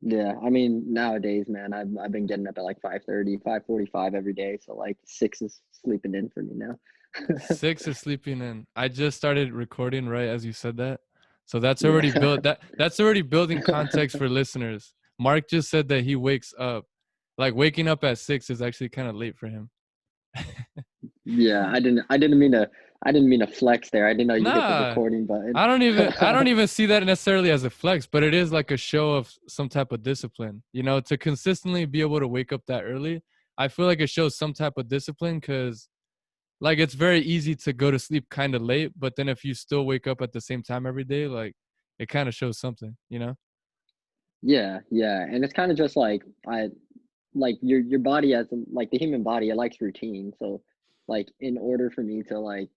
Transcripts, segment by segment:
Yeah, I mean, nowadays, man, I've been getting up at like 5:30, 5:45 every day, so like 6 is sleeping in for me now. 6 is sleeping in. I just started recording right as you said that. So that's already Yeah. built that's already building context for listeners. Mark just said that he wakes up. Like waking up at 6 is actually kind of late for him. Yeah, I didn't mean to flex there. I didn't know you hit the Nah. recording button. I don't even see that necessarily as a flex, but it is like a show of some type of discipline. To consistently be able to wake up that early. I feel like it shows some type of discipline cuz like it's very easy to go to sleep kind of late, but then if you still wake up at the same time every day, like it kind of shows something. Yeah, yeah, and it's kind of just like I like your body as like the human body, it likes routine. So like in order for me to like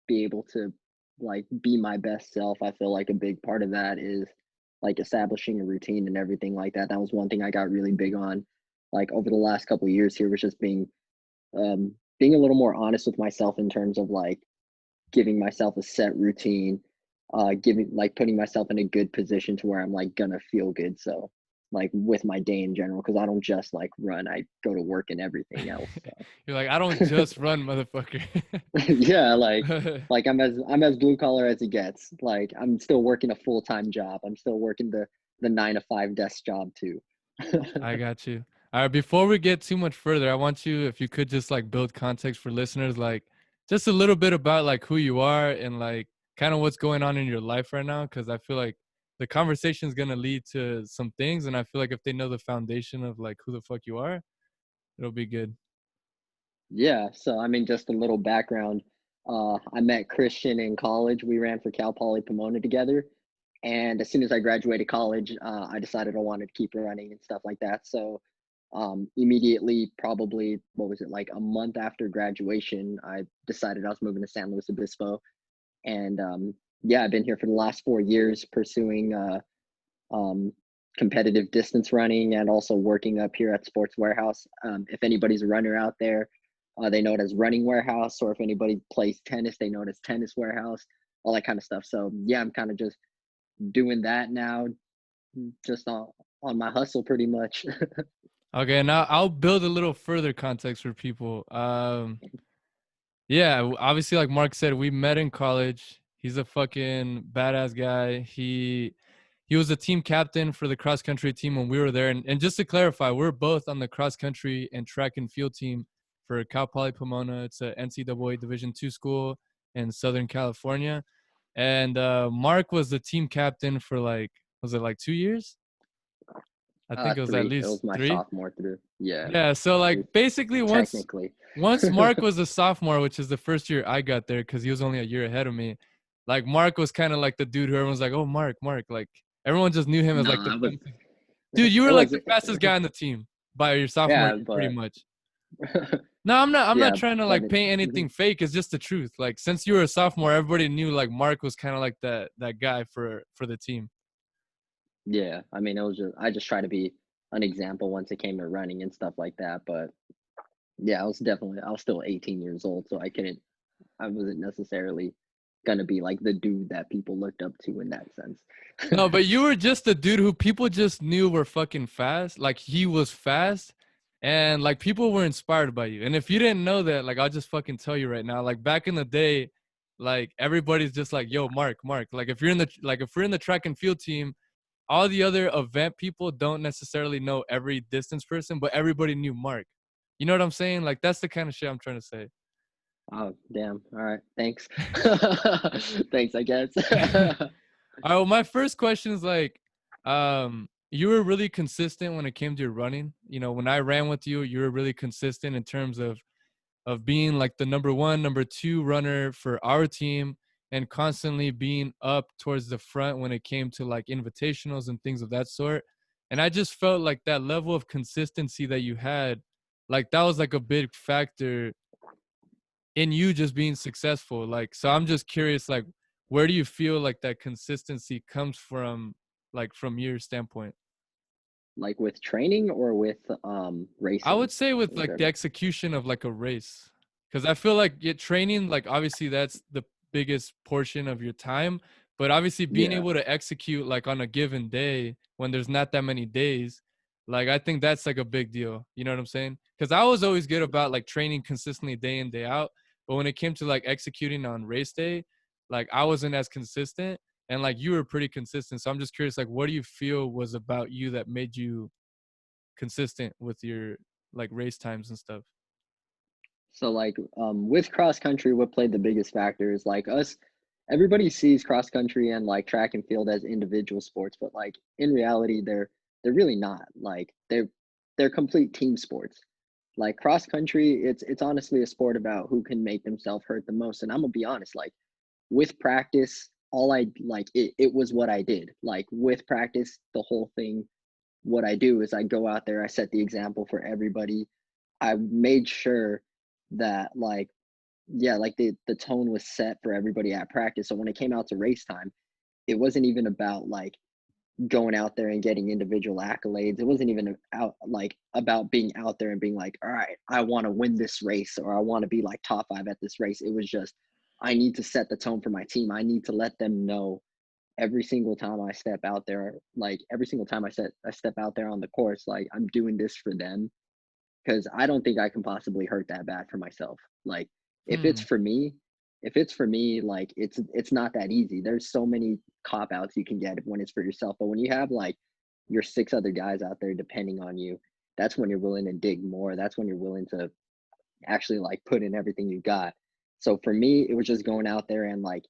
be able to like be my best self, I feel like a big part of that is like establishing a routine and everything like that. That was one thing I got really big on like over the last couple of years here was just being a little more honest with myself in terms of like giving myself a set routine, giving like putting myself in a good position to where I'm like gonna feel good. So like with my day in general, because I don't just like run, I go to work and everything else. You're like, I don't So just run, motherfucker. yeah, like I'm as blue collar as it gets. Like I'm still working a full-time job. I'm still working the 9 to 5 desk job too. I got you. All right, before we get too much further, I want you, if you could just like build context for listeners, like just a little bit about like who you are and like kind of what's going on in your life right now. Cause I feel like the conversation is going to lead to some things. And I feel like if they know the foundation of like who the fuck you are, it'll be good. Yeah, so I mean, just a little background. I met Christian in college. We ran for Cal Poly Pomona together. And as soon as I graduated college, I decided I wanted to keep running and stuff like that. So immediately, probably, what was it, like a month after graduation, I decided I was moving to San Luis Obispo. And yeah, I've been here for the last 4 years pursuing um, competitive distance running and also working up here at Sports Warehouse. If anybody's a runner out there, they know it as Running Warehouse, or if anybody plays tennis, they know it as Tennis Warehouse, all that kind of stuff. So yeah, I'm kind of just doing that now, just on my hustle pretty much. Okay, now I'll build a little further context for people. Yeah, obviously, like Mark said, we met in college. He's a fucking badass guy. He was a team captain for the cross country team when we were there. And just to clarify, we're both on the cross country and track and field team for Cal Poly Pomona. It's a NCAA Division II school in Southern California. And Mark was the team captain for like, was it like 2 years? I think it was at 3. It least was my three. sophomore through. Yeah, Yeah, so like three basically technically. once Mark was a sophomore, which is the first year I got there because he was only a year ahead of me. Like Mark was kind of like the dude who everyone's like, oh Mark. Like everyone just knew him as No, like the I was. fastest. Dude, you were It like was. the fastest guy on the team by your sophomore Yeah, year, pretty but much. No, I'm not yeah, trying to but like paint anything fake. It's just the truth. Like since you were a sophomore, everybody knew like Mark was kind of like that guy for the team. yeah. I mean, it was just I just try to be an example once it came to running and stuff like that. But yeah, I was still 18 years old, so I wasn't necessarily gonna be like the dude that people looked up to in that sense. No, but you were just a dude who people just knew were fucking fast. Like he was fast and like people were inspired by you. And if you didn't know that, like I'll just fucking tell you right now, like back in the day, like everybody's just like, "Yo, Mark." Like if we're in the track and field team, all the other event people don't necessarily know every distance person, but everybody knew Mark. You know what I'm saying? Like that's the kind of shit I'm trying to say. Oh, damn. All right. Thanks. Thanks, I guess. All right, well, my first question is like, you were really consistent when it came to your running. When I ran with you, you were really consistent in terms of being like the number one, number two runner for our team and constantly being up towards the front when it came to like invitationals and things of that sort. And I just felt like that level of consistency that you had, like that was like a big factor in you just being successful. Like, so I'm just curious, like, where do you feel like that consistency comes from, like from your standpoint? Like with training or with I racing would say with in like the general? execution of like a race, because I feel like training, like obviously that's the biggest portion of your time, But obviously being Yeah. able to execute like on a given day when there's not that many days, like I think that's like a big deal. You know what I'm saying? Because I was always good about like training consistently day in, day out. But when it came to like executing on race day, like I wasn't as consistent, and like you were pretty consistent. So I'm just curious, like what do you feel was about you that made you consistent with your like race times and stuff? So like with cross country, what played the biggest factor is like us, everybody sees cross country and like track and field as individual sports, but like in reality they're really not. Like they're complete team sports. Like cross country, it's honestly a sport about who can make themselves hurt the most. And I'm gonna be honest, like with practice, all I like it was what I did. Like with practice, the whole thing, what I do is I go out there, I set the example for everybody. I made sure that like yeah, like the tone was set for everybody at practice. So when it came out to race time, it wasn't even about like going out there and getting individual accolades. It wasn't even out like about being out there and being like, all right, I want to win this race or I want to be like top five at this race. It was just I need to set the tone for my team. I need to let them know every single time I step out there, like every single time I step out there on the course, like I'm doing this for them because I don't think I can possibly hurt that bad for myself. Like if it's Hmm. for me, if it's for me, like it's not that easy. There's so many cop outs you can get when it's for yourself. But when you have like your six other guys out there depending on you, that's when you're willing to dig more. That's when you're willing to actually like put in everything you got. So for me, it was just going out there and like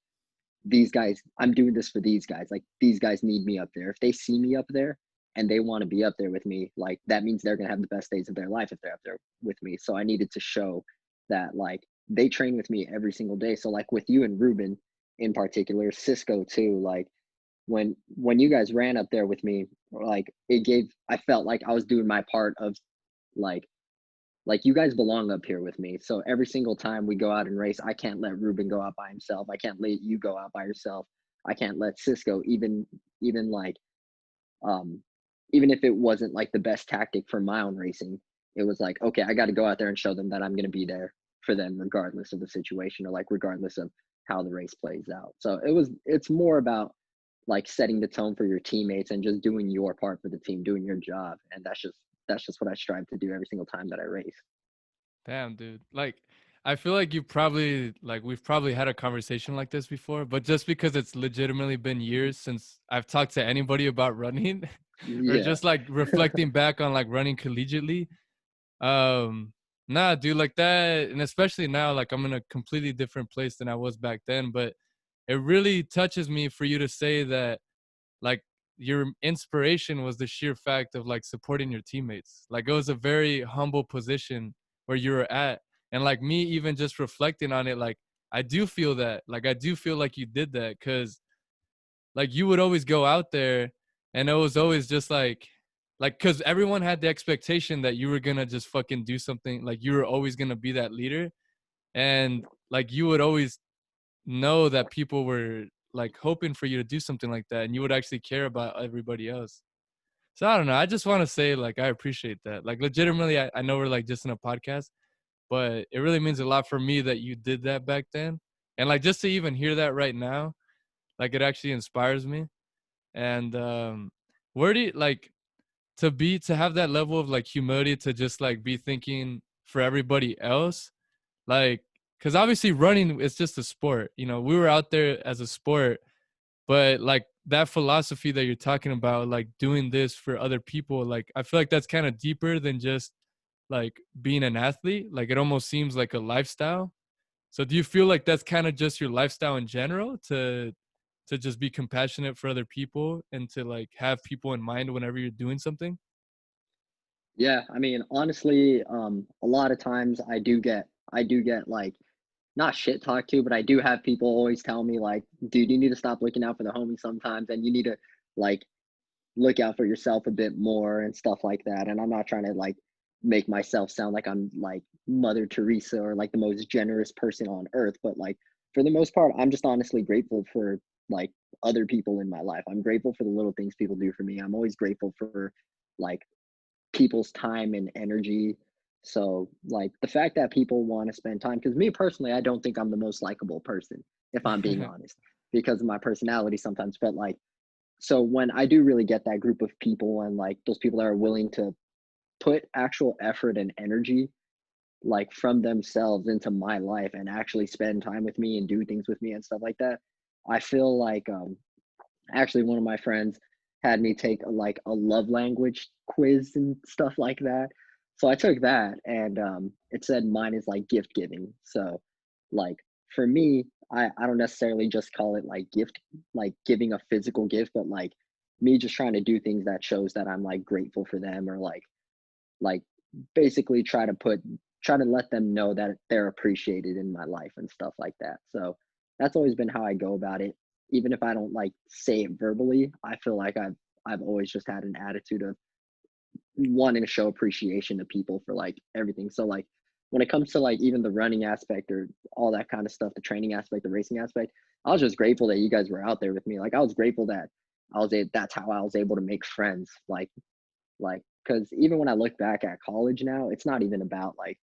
these guys, I'm doing this for these guys. Like these guys need me up there. If they see me up there and they want to be up there with me, like that means they're gonna have the best days of their life if they're up there with me. So I needed to show that like they train with me every single day. So like with you and Ruben in particular, Cisco too, like when you guys ran up there with me, like it gave I felt like I was doing my part of like you guys belong up here with me. So every single time we go out and race, I can't let Ruben go out by himself. I can't let you go out by yourself. I can't let Cisco even like um even if it wasn't like the best tactic for my own racing, it was like, okay, I got to go out there and show them that I'm going to be there for them regardless of the situation or like regardless of how the race plays out. So it's more about like setting the tone for your teammates and just doing your part for the team, doing your job. And that's just what I strive to do every single time that I race. Damn, dude. Like, I feel like you probably like we've probably had a conversation like this before, but just because it's legitimately been years since I've talked to anybody about running, or Yeah. just like reflecting back on like running collegiately, um, nah, dude, like that, and especially now, like I'm in a completely different place than I was back then. But it really touches me for you to say that like your inspiration was the sheer fact of like supporting your teammates. Like it was a very humble position where you were at. And like me even just reflecting on it, like I do feel that. Like I do feel like you did that because like you would always go out there and it was always just like because everyone had the expectation that you were gonna just fucking do something, like you were always gonna be that leader. And like you would always know that people were like hoping for you to do something like that and you would actually care about everybody else. So I don't know. I just want to say like I appreciate that. Like legitimately, I know we're like just in a podcast, but it really means a lot for me that you did that back then. And like just to even hear that right now, like it actually inspires me. And where do you like to have that level of like humility to just like be thinking for everybody else? Like, because obviously running is just a sport. You know, we were out there as a sport, but like that philosophy that you're talking about, like doing this for other people, like I feel like that's kind of deeper than just like being an athlete. Like it almost seems like a lifestyle. So do you feel like that's kind of just your lifestyle in general to just be compassionate for other people and to like have people in mind whenever you're doing something? Yeah, I mean, honestly, a lot of times I do get like not shit talked to, but I do have people always tell me like, dude, you need to stop looking out for the homies sometimes and you need to like look out for yourself a bit more and stuff like that. And I'm not trying to like make myself sound like I'm like Mother Teresa or like the most generous person on earth, but like for the most part, I'm just honestly grateful for like other people in my life. I'm grateful for the little things people do for me. I'm always grateful for like people's time and energy. So, like the fact that people want to spend time, because me personally, I don't think I'm the most likable person, if I'm being honest. because of my personality sometimes. But like, so when I do really get that group of people and like those people that are willing to put actual effort and energy like from themselves into my life and actually spend time with me and do things with me and stuff like that, I feel like actually one of my friends had me take a love language quiz and stuff like that. So I took that, and it said mine is like gift giving. So like for me, I don't necessarily just call it like gift, like giving a physical gift, but like me just trying to do things that shows that I'm like grateful for them, or like basically try to let them know that they're appreciated in my life and stuff like that. So that's always been how I go about it. Even if I don't like say it verbally, I feel like I've always just had an attitude of wanting to show appreciation to people for like everything. So like when it comes to like even the running aspect or all that kind of stuff, the training aspect, the racing aspect, I was just grateful that you guys were out there with me. Like I was grateful that that's how I was able to make friends. Like because even when I look back at college now, it's not even about like,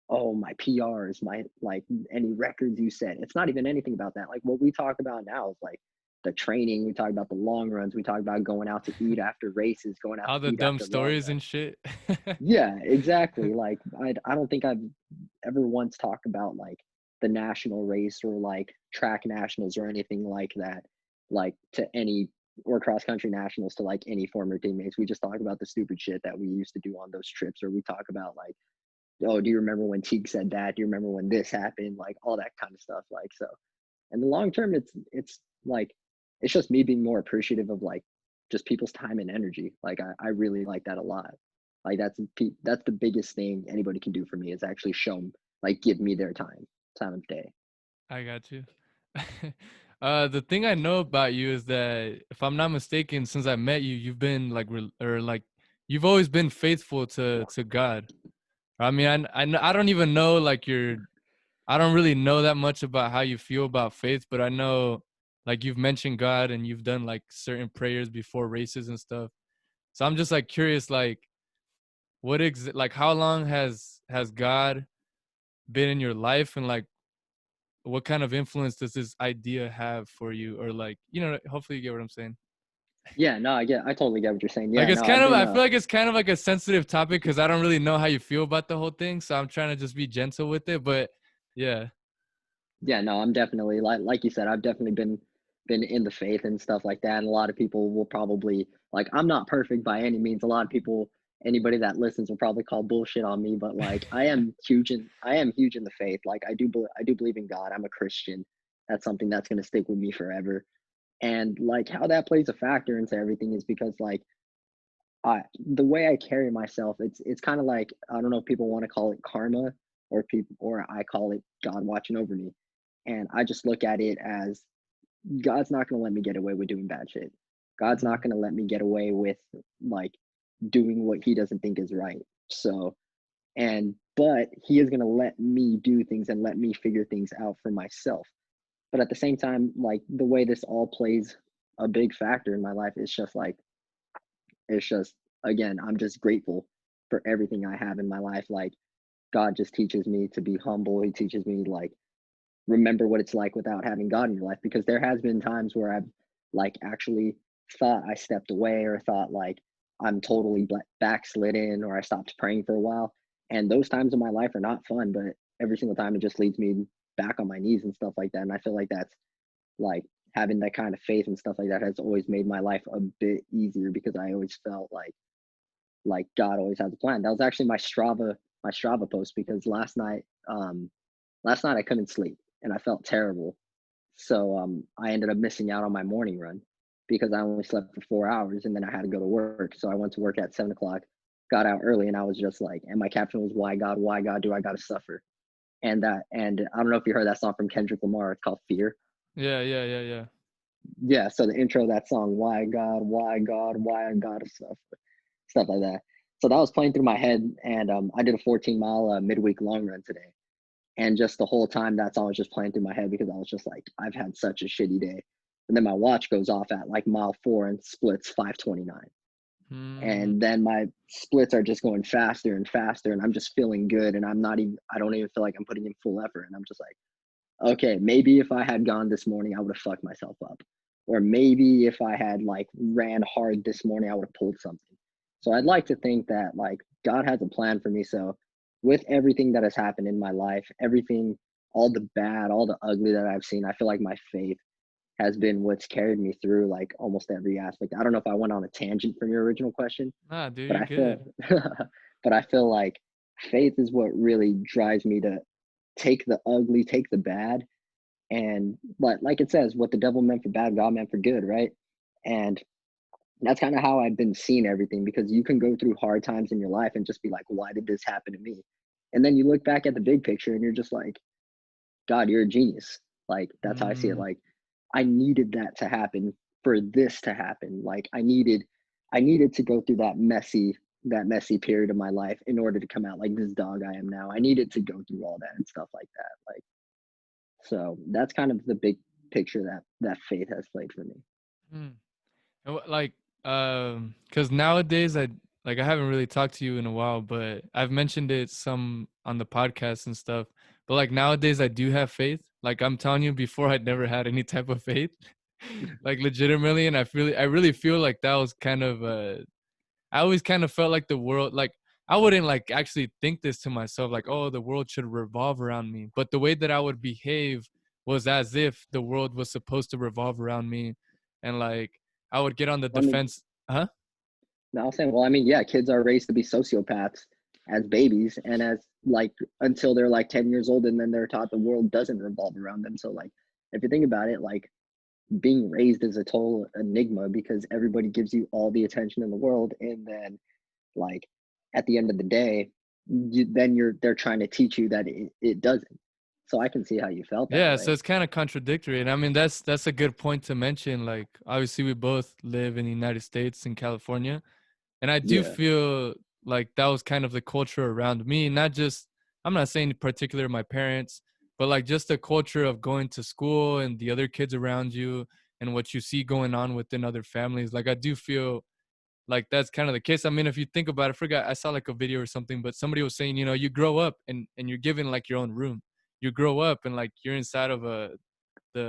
oh, my PRs, my like any records you set. It's not even anything about that. Like what we talk about now is like the training. We talk about the long runs. We talk about going out to eat after races, going out All to the eat dumb after long stories runs. and shit. Yeah, exactly. Like I don't think I've ever once talked about like the national race or like track nationals or anything like that, like to any or cross country nationals to like any former teammates. We just talk about the stupid shit that we used to do on those trips, or we talk about like, oh, do you remember when Teague said that? Do you remember when this happened? Like all that kind of stuff. Like so, in the long term, it's like it's just me being more appreciative of like just people's time and energy. Like I really like that a lot. Like that's the biggest thing anybody can do for me is actually show 'em, like give me their time of day. I got you. The thing I know about you is that, if I'm not mistaken, since I met you, you've been like, or like, you've always been faithful to God. I mean, I don't even know like I don't really know that much about how you feel about faith, but I know like you've mentioned God and you've done like certain prayers before races and stuff. So I'm just like curious, like like how long has God been in your life, and like what kind of influence does this idea have for you, or like, hopefully you get what I'm saying. Yeah, no, I totally get what you're saying. Like Yeah, it's no, kind of, I feel like it's kind of like a sensitive topic because I don't really know how you feel about the whole thing, so I'm trying to just be gentle with it. But yeah, yeah, no, I'm definitely like you said, I've definitely been in the faith and stuff like that. And a lot of people will probably like I'm not perfect by any means. A lot of people, anybody that listens will probably call bullshit on me, but like I am huge in the faith. Like I do believe in God. I'm a Christian. That's something that's gonna stick with me forever. And like how that plays a factor into everything is because like the way I carry myself, it's kind of like I don't know if people want to call it karma or people or I call it God watching over me. And I just look at it as God's not going to let me get away with doing bad shit. God's not mm, going to let me get away with like doing what he doesn't think is right. So, but he is going to let me do things and let me figure things out for myself. But at the same time, like the way this all plays a big factor in my life is just like, it's just, again, I'm just grateful for everything I have in my life. Like, God just teaches me to be humble. He teaches me, like, remember what it's like without having God in your life because there has been times where I've like actually thought I stepped away or thought like I'm totally backslidden or I stopped praying for a while. And those times in my life are not fun, but every single time it just leads me back on my knees and stuff like that. And I feel like that's like having that kind of faith and stuff like that has always made my life a bit easier because I always felt like God always has a plan. That was actually my Strava post because last night I couldn't sleep and I felt terrible. So I ended up missing out on my morning run because I only slept for 4 hours and then I had to go to work. So I went to work at 7 o'clock, got out early, and I was just like, and my caption was, why God do I gotta suffer? And I don't know if you heard that song from Kendrick Lamar. It's called Fear. yeah, yeah, yeah, yeah. Yeah, so the intro of that song, why God, why I gotta suffer, stuff like that. So that was playing through my head, and I did a 14-mile midweek long run today. And just the whole time that song was just playing through my head because I was just like, I've had such a shitty day. And then my watch goes off at like mile 4 and splits 5:29. Mm, And then my splits are just going faster and faster. And I'm just feeling good. And I don't even feel like I'm putting in full effort. And I'm just like, okay, maybe if I had gone this morning, I would have fucked myself up. Or maybe if I had like ran hard this morning, I would have pulled something. So I'd like to think that like God has a plan for me. So with everything that has happened in my life, everything, all the bad, all the ugly that I've seen, I feel like my faith has been what's carried me through like almost every aspect. I don't know if I went on a tangent from your original question, Nah, dude, but you're I feel good. but I feel like faith is what really drives me to take the ugly, take the bad, and but like it says, what the devil meant for bad, God meant for good, right? And that's kind of how I've been seeing everything because you can go through hard times in your life and just be like, why did this happen to me? And then you look back at the big picture and you're just like, God, you're a genius. Like that's how I see it. Mm, Like I needed that to happen for this to happen. Like I needed to go through that messy period of my life in order to come out like this dog I am now. I needed to go through all that and stuff like that. Like so that's kind of the big picture that faith has played for me. mm. Like, because nowadays I haven't really talked to you in a while, but I've mentioned it some on the podcast and stuff. But like nowadays, I do have faith. Like I'm telling you, before I'd never had any type of faith, like legitimately, and I really feel like that was kind of I always kind of felt like the world, like I wouldn't like actually think this to myself, like, oh, the world should revolve around me. But the way that I would behave was as if the world was supposed to revolve around me. And like I would get on the I mean, defense. Huh? no, I'm saying, well, I mean, yeah, kids are raised to be sociopaths as babies and as like until they're like 10 years old and then they're taught the world doesn't revolve around them. So like if you think about it, like being raised is a total enigma because everybody gives you all the attention in the world and then like at the end of the day, they're trying to teach you that it doesn't. So I can see how you felt that Yeah, so way. it's kind of contradictory. And I mean that's a good point to mention. Like obviously we both live in the United States in California. And I do Yeah. feel like that was kind of the culture around me, not just, I'm not saying in particular my parents, but like just the culture of going to school and the other kids around you and what you see going on within other families. Like I do feel like that's kind of the case. I mean, if you think about it, I forgot, I saw like a video or something, but somebody was saying, you know, you grow up and you're given like your own room. You grow up and like you're inside of the,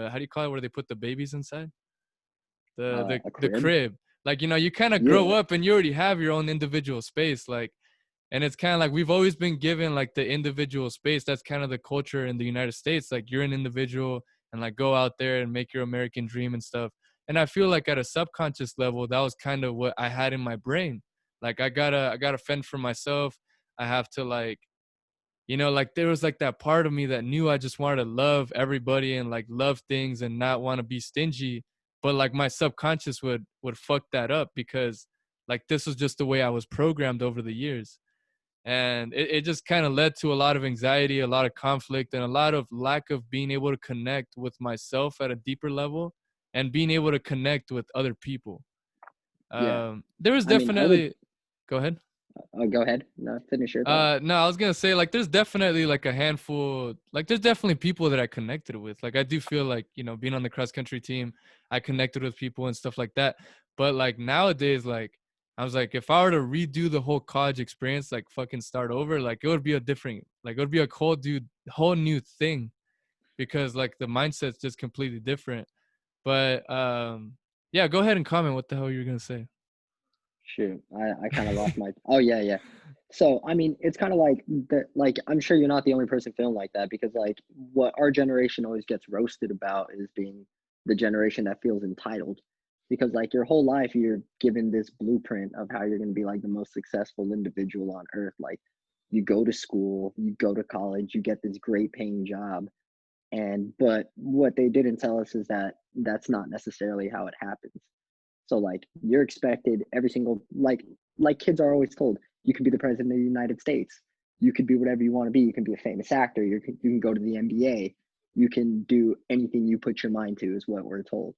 how do you call it, where they put the babies inside? the the A the crib. crib. Like, you know, you kind of grow Yeah. up and you already have your own individual space. Like, and it's kind of like we've always been given like the individual space. That's kind of the culture in the United States. Like you're an individual and like go out there and make your American dream and stuff. And I feel like at a subconscious level, that was kind of what I had in my brain. Like I gotta fend for myself. I have to like, you know, like there was like that part of me that knew I just wanted to love everybody and like love things and not want to be stingy. But like my subconscious would fuck that up because like this was just the way I was programmed over the years. And it just kind of led to a lot of anxiety, a lot of conflict, and a lot of lack of being able to connect with myself at a deeper level and being able to connect with other people. Yeah. There was I mean, I would definitely, go ahead. go ahead. No, finish your thought. No, I was gonna say like there's definitely like a handful, like there's definitely people that I connected with. Like I do feel like, you know, being on the cross country team, I connected with people and stuff like that. But like nowadays, like I was like, if I were to redo the whole college experience, like fucking start over, like it would be a different, like it would be a whole new thing because like the mindset's just completely different. But yeah, go ahead and comment what the hell you're gonna say. Shoot, I kind of lost my. Oh yeah, yeah. So I mean, it's kind of like that. Like I'm sure you're not the only person feeling like that because like what our generation always gets roasted about is being the generation that feels entitled. Because like your whole life you're given this blueprint of how you're going to be like the most successful individual on earth. Like you go to school, you go to college, you get this great paying job, and but what they didn't tell us is that that's not necessarily how it happens. So like you're expected every single like kids are always told you can be the president of the United States. You could be whatever you want to be. You can be a famous actor. You can go to the NBA. You can do anything you put your mind to is what we're told.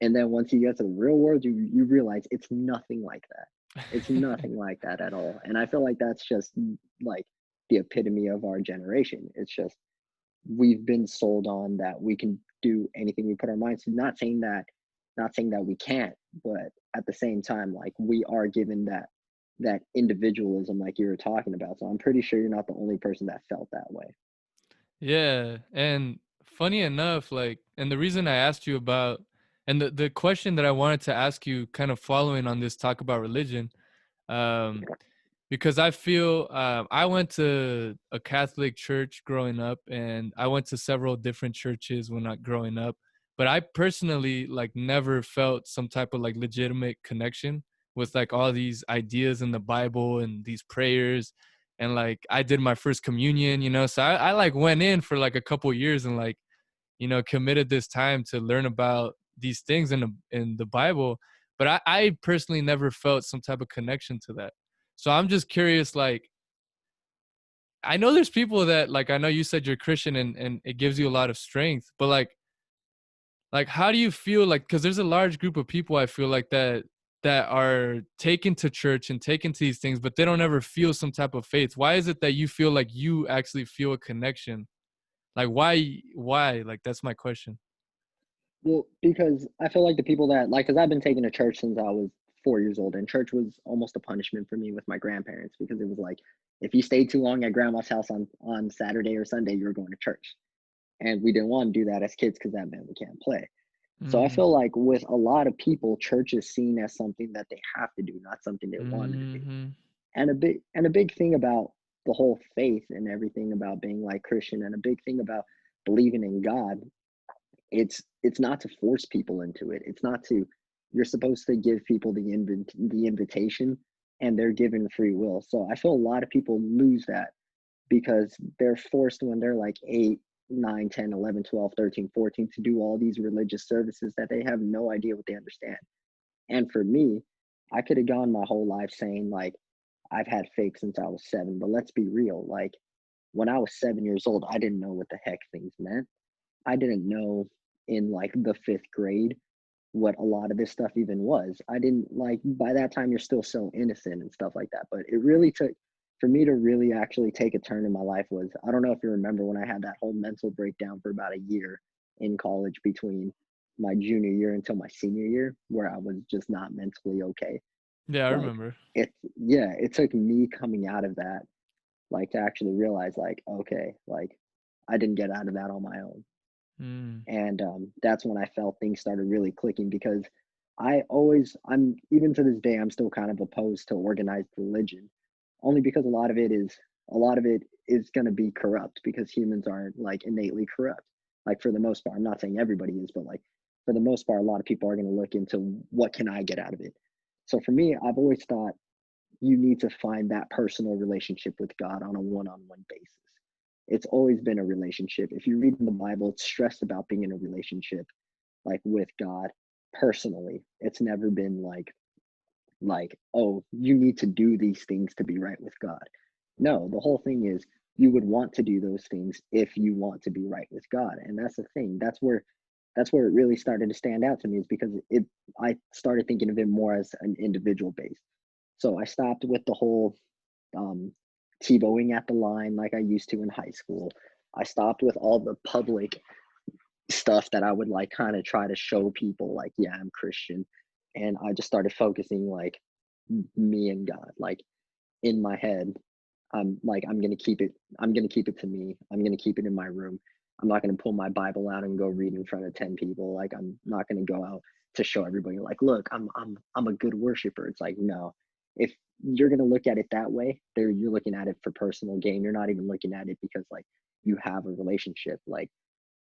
And then once you get to the real world, you realize it's nothing like that. It's nothing like that at all. And I feel like that's just like the epitome of our generation. It's just we've been sold on that we can do anything we put our minds to. Not saying that we can't, but at the same time, like we are given that individualism like you were talking about. So I'm pretty sure you're not the only person that felt that way. Yeah, and funny enough, like, and the reason I asked you about, and the question that I wanted to ask you, kind of following on this talk about religion, um, because I feel I went to a Catholic church growing up, and I went to several different churches when I growing up. But I personally like never felt some type of like legitimate connection with like all these ideas in the Bible and these prayers. And like I did my first communion, so I like went in for like a couple years and like, committed this time to learn about these things in the Bible. But I personally never felt some type of connection to that. So I'm just curious, like, I know there's people that like, I know you said you're Christian and it gives you a lot of strength, but like how do you feel like, because there's a large group of people I feel like that are taken to church and taken to these things, but they don't ever feel some type of faith. Why is it that you feel like you actually feel a connection? Like why? Like that's my question. Well, because I feel like the people that like, because I've been taking to church since I was 4 years old, and church was almost a punishment for me with my grandparents because it was like, if you stayed too long at grandma's house on Saturday or Sunday, you were going to church, and we didn't want to do that as kids because that meant we can't play. So I Mm. feel like with a lot of people, church is seen as something that they have to do, not something they wanted to do. Mhm. And a big thing about the whole faith and everything about being like Christian, and a big thing about believing in God, it's not to force people into it. It's not to You're supposed to give people the invitation, and they're given free will. So I feel a lot of people lose that because they're forced when they're like 8, 9, 10, 11, 12, 13, 14 to do all these religious services that they have no idea what they understand. And for me, I could have gone my whole life saying like I've had faith since I was 7, but let's be real, like when I was 7 years old, I didn't know what the heck things meant. I didn't know in like the 5th grade what a lot of this stuff even was. I didn't like By that time you're still so innocent and stuff like that. But it really took for me to really actually take a turn in my life was, I don't know if you remember when I had that whole mental breakdown for about a year in college between my junior year until my senior year where I was just not mentally okay. Yeah, I Like remember. it took me coming out of that like to actually realize like okay, like I didn't get out of that on my own. Mm. And that's when I felt things started really clicking because I'm even to this day I'm still kind of opposed to organized religion, only because a lot of it is going to be corrupt because humans are like innately corrupt. Like for the most part, I'm not saying everybody is, but like for the most part, a lot of people are going to look into what can I get out of it. So for me, I've always thought you need to find that personal relationship with God on a one-on-one basis. It's always been a relationship. If you read in the Bible, it's stressed about being in a relationship like with God personally. It's never been like, oh, you need to do these things to be right with God. No, the whole thing is you would want to do those things if you want to be right with God. And that's the thing. That's where it really started to stand out to me is because it I started thinking of it more as an individual base. So I stopped with the whole um, Tebowing at the line like I used to in high school. I stopped with all the public stuff that I would like kind of try to show people, like, yeah, I'm Christian. And I just started focusing like me and God. Like in my head, I'm gonna keep it to me. I'm gonna keep it in my room. I'm not gonna pull my Bible out and go read in front of 10 people. Like I'm not gonna go out to show everybody like, look, I'm a good worshiper. It's like, no. If you're gonna look at it that way, there you're looking at it for personal gain. You're not even looking at it because like you have a relationship. Like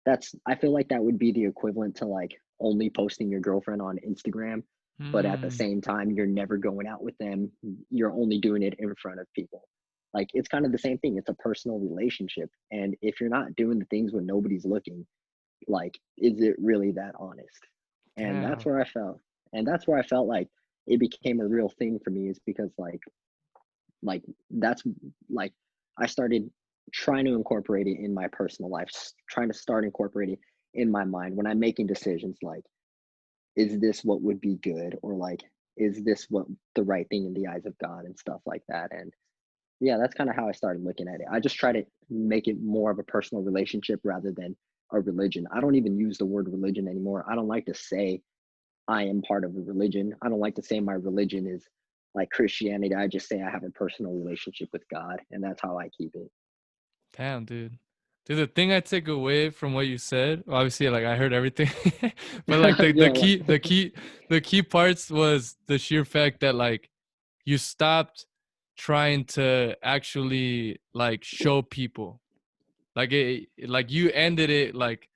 that's I feel like that would be the equivalent to like only posting your girlfriend on Instagram, but at the Mm. same time, you're never going out with them. You're only doing it in front of people. Like it's kind of the same thing. It's a personal relationship. And if you're not doing the things when nobody's looking, like, is it really that honest? And that's Damn. where I felt. And that's where I felt like it became a real thing for me is because like that's like I started trying to incorporate it in my personal life, trying to start incorporating in my mind when I'm making decisions like, is this what would be good? Or like, is this what the right thing in the eyes of God and stuff like that? And yeah, that's kind of how I started looking at it. I just try to make it more of a personal relationship rather than a religion. I don't even use the word religion anymore. I don't like to say I am part of a religion. I don't like to say my religion is like Christianity. I just say I have a personal relationship with God, and that's how I keep it. Damn, dude. Dude, the thing I take away from what you said, obviously, like I heard everything, but like the Yeah, the like key the key the key parts was the sheer fact that like you stopped trying to actually like show people, like like you ended it like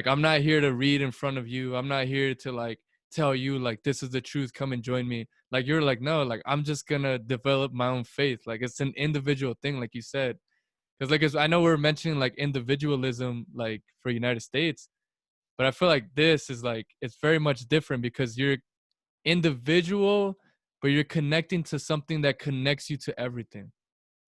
I'm not here to read in front of you. I'm not here to like tell you like this is the truth. Come and join me. Like you're like no, like I'm just gonna develop my own faith. Like it's an individual thing, like you said. Because like I know we're mentioning like individualism like for United States, but I feel like this is like it's very much different because you're individual, but you're connecting to something that connects you to everything,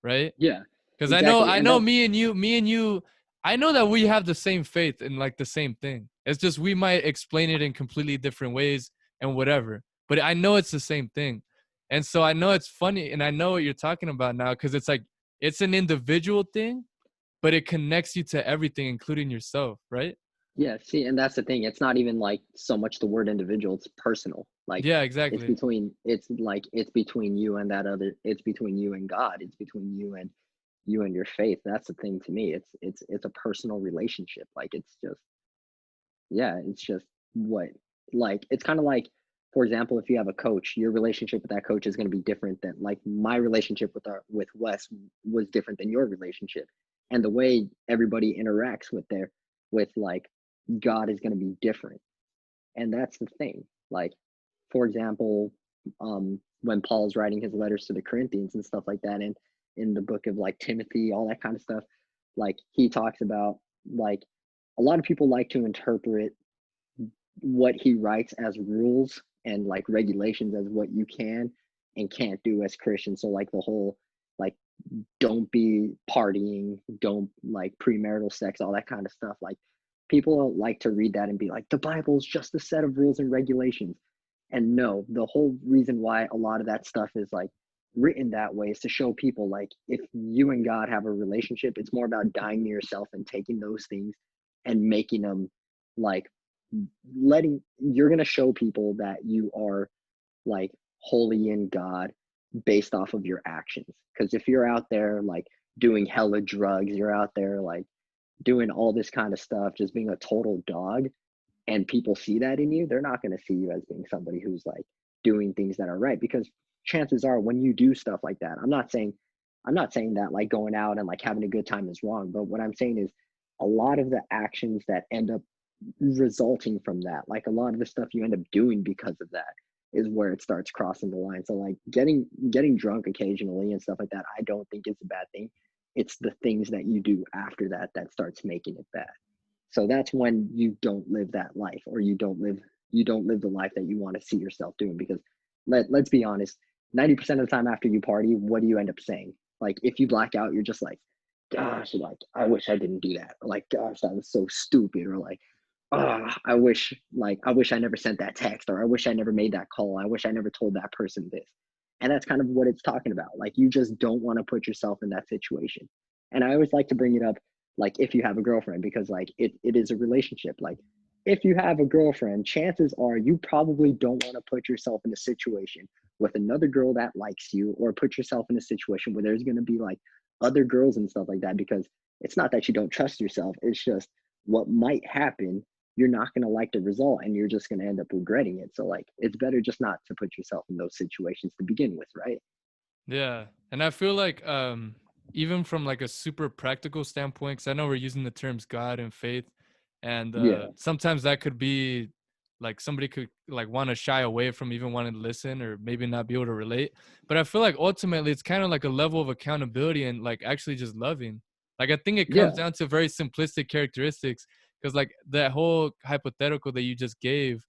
right? yeah, Because exactly. I And know that's me and you, I know that we have the same faith in like the same thing. It's just we might explain it in completely different ways and whatever. But I know it's the same thing. And so I know it's funny and I know what you're talking about now because it's like it's an individual thing, but it connects you to everything, including yourself, right? yeah, see, and that's the thing. It's not even like so much the word individual, it's personal. Like Yeah, exactly. it's between you and that other, it's between you and God. It's between you and your faith. That's the thing to me. It's a personal relationship. Like it's just yeah, it's just what like it's kind of like, for example, if you have a coach, your relationship with that coach is going to be different than like my relationship with Wes was different than your relationship. And the way everybody interacts with like God is going to be different. And that's the thing. Like, for example, when Paul's writing his letters to the Corinthians and stuff like that, and in the book of like Timothy, all that kind of stuff, like he talks about like a lot of people like to interpret what he writes as rules and like regulations as what you can and can't do as Christians. So like the whole like don't be partying, don't like premarital sex, all that kind of stuff. Like people like to read that and be like, the Bible's just a set of rules and regulations. And no, the whole reason why a lot of that stuff is like written that way is to show people like if you and God have a relationship, it's more about dying to yourself and taking those things and making them like letting you're gonna show people that you are like holy in God based off of your actions. Because if you're out there like doing hella drugs, you're out there like doing all this kind of stuff, just being a total dog, and people see that in you, they're not going to see you as being somebody who's like doing things that are right. Because chances are when you do stuff like that, I'm not saying that like going out and like having a good time is wrong, but what I'm saying is a lot of the actions that end up resulting from that, like a lot of the stuff you end up doing because of that is where it starts crossing the line. So like getting drunk occasionally and stuff like that, I don't think it's a bad thing. It's the things that you do after that that starts making it bad. So that's when you don't live that life, or you don't live the life that you want to see yourself doing. Because let's be honest, 90% of the time after you party, what do you end up saying? Like if you black out, you're just like, gosh, like I wish I didn't do that. Or like, gosh, that was so stupid. Or like, oh, I wish I never sent that text, or I wish I never made that call. I wish I never told that person this. And that's kind of what it's talking about. Like you just don't want to put yourself in that situation. And I always like to bring it up like if you have a girlfriend, because like it is a relationship. Like if you have a girlfriend, chances are you probably don't want to put yourself in a situation with another girl that likes you, or put yourself in a situation where there's going to be like other girls and stuff like that, because it's not that you don't trust yourself, it's just what might happen, you're not going to like the result and you're just going to end up regretting it. So like it's better just not to put yourself in those situations to begin with, right? Yeah. And I feel like even from like a super practical standpoint, because I know we're using the terms God and faith, and Yeah, sometimes that could be like somebody could like want to shy away from even wanting to listen or maybe not be able to relate. But I feel like ultimately it's kind of like a level of accountability and like actually just loving. Like I think it comes yeah, down to very simplistic characteristics because like that whole hypothetical that you just gave,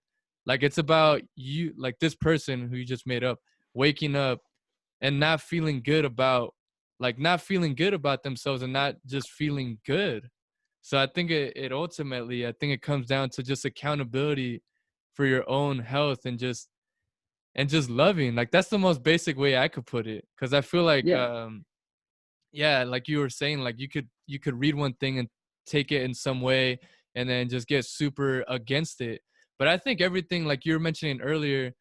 like it's about you, like this person who you just made up, waking up and not feeling good about not feeling good about themselves and not just feeling good. So I think it ultimately, I think it comes down to just accountability for your own health and just loving. Like that's the most basic way I could put it. Cause I feel like yeah, yeah, like you were saying, like you could read one thing and take it in some way and then just get super against it. But I think everything like you were mentioning earlier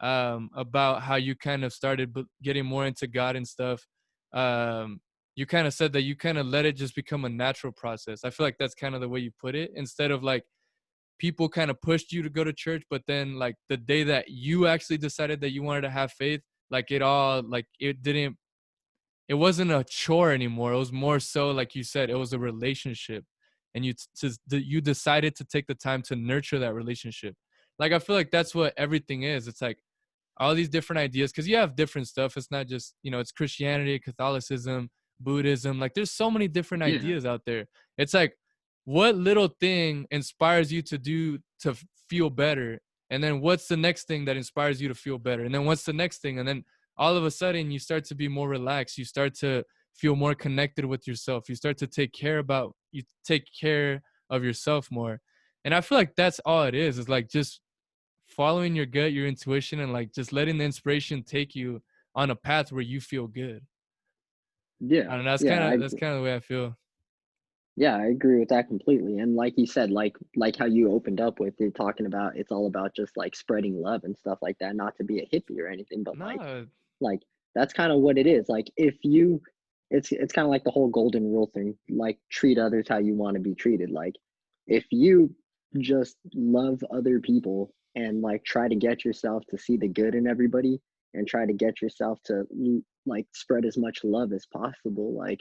about how you kind of started getting more into God and stuff. Um, you kind of said that you kind of let it just become a natural process. I feel like that's kind of the way you put it, instead of like people kind of pushed you to go to church, but then like the day that you actually decided that you wanted to have faith, like it all, like it wasn't a chore anymore. It was more so, like you said, it was a relationship, and you decided to take the time to nurture that relationship. Like I feel like that's what everything is. It's like all these different ideas, because you have different stuff. It's not just, it's Christianity, Catholicism, Buddhism. Like there's so many different Yeah. ideas out there. It's like, what little thing inspires you to feel better, and then what's the next thing that inspires you to feel better, and then what's the next thing, and then all of a sudden you start to be more relaxed. You start to feel more connected with yourself. You start to take care of yourself more. And I feel like that's all it is like just following your gut, your intuition, and like just letting the inspiration take you on a path where you feel good. Yeah. I don't know. That's Yeah. kind of that's kind of the way I feel. Yeah, I agree with that completely. And like you said, like how you opened up with it, talking about it's all about just like spreading love and stuff like that, not to be a hippie or anything, but No, like that's kind of what it is. Like if you it's kind of like the whole golden rule thing, like treat others how you want to be treated. Like if you just love other people and like try to get yourself to see the good in everybody and try to get yourself to like spread as much love as possible, like,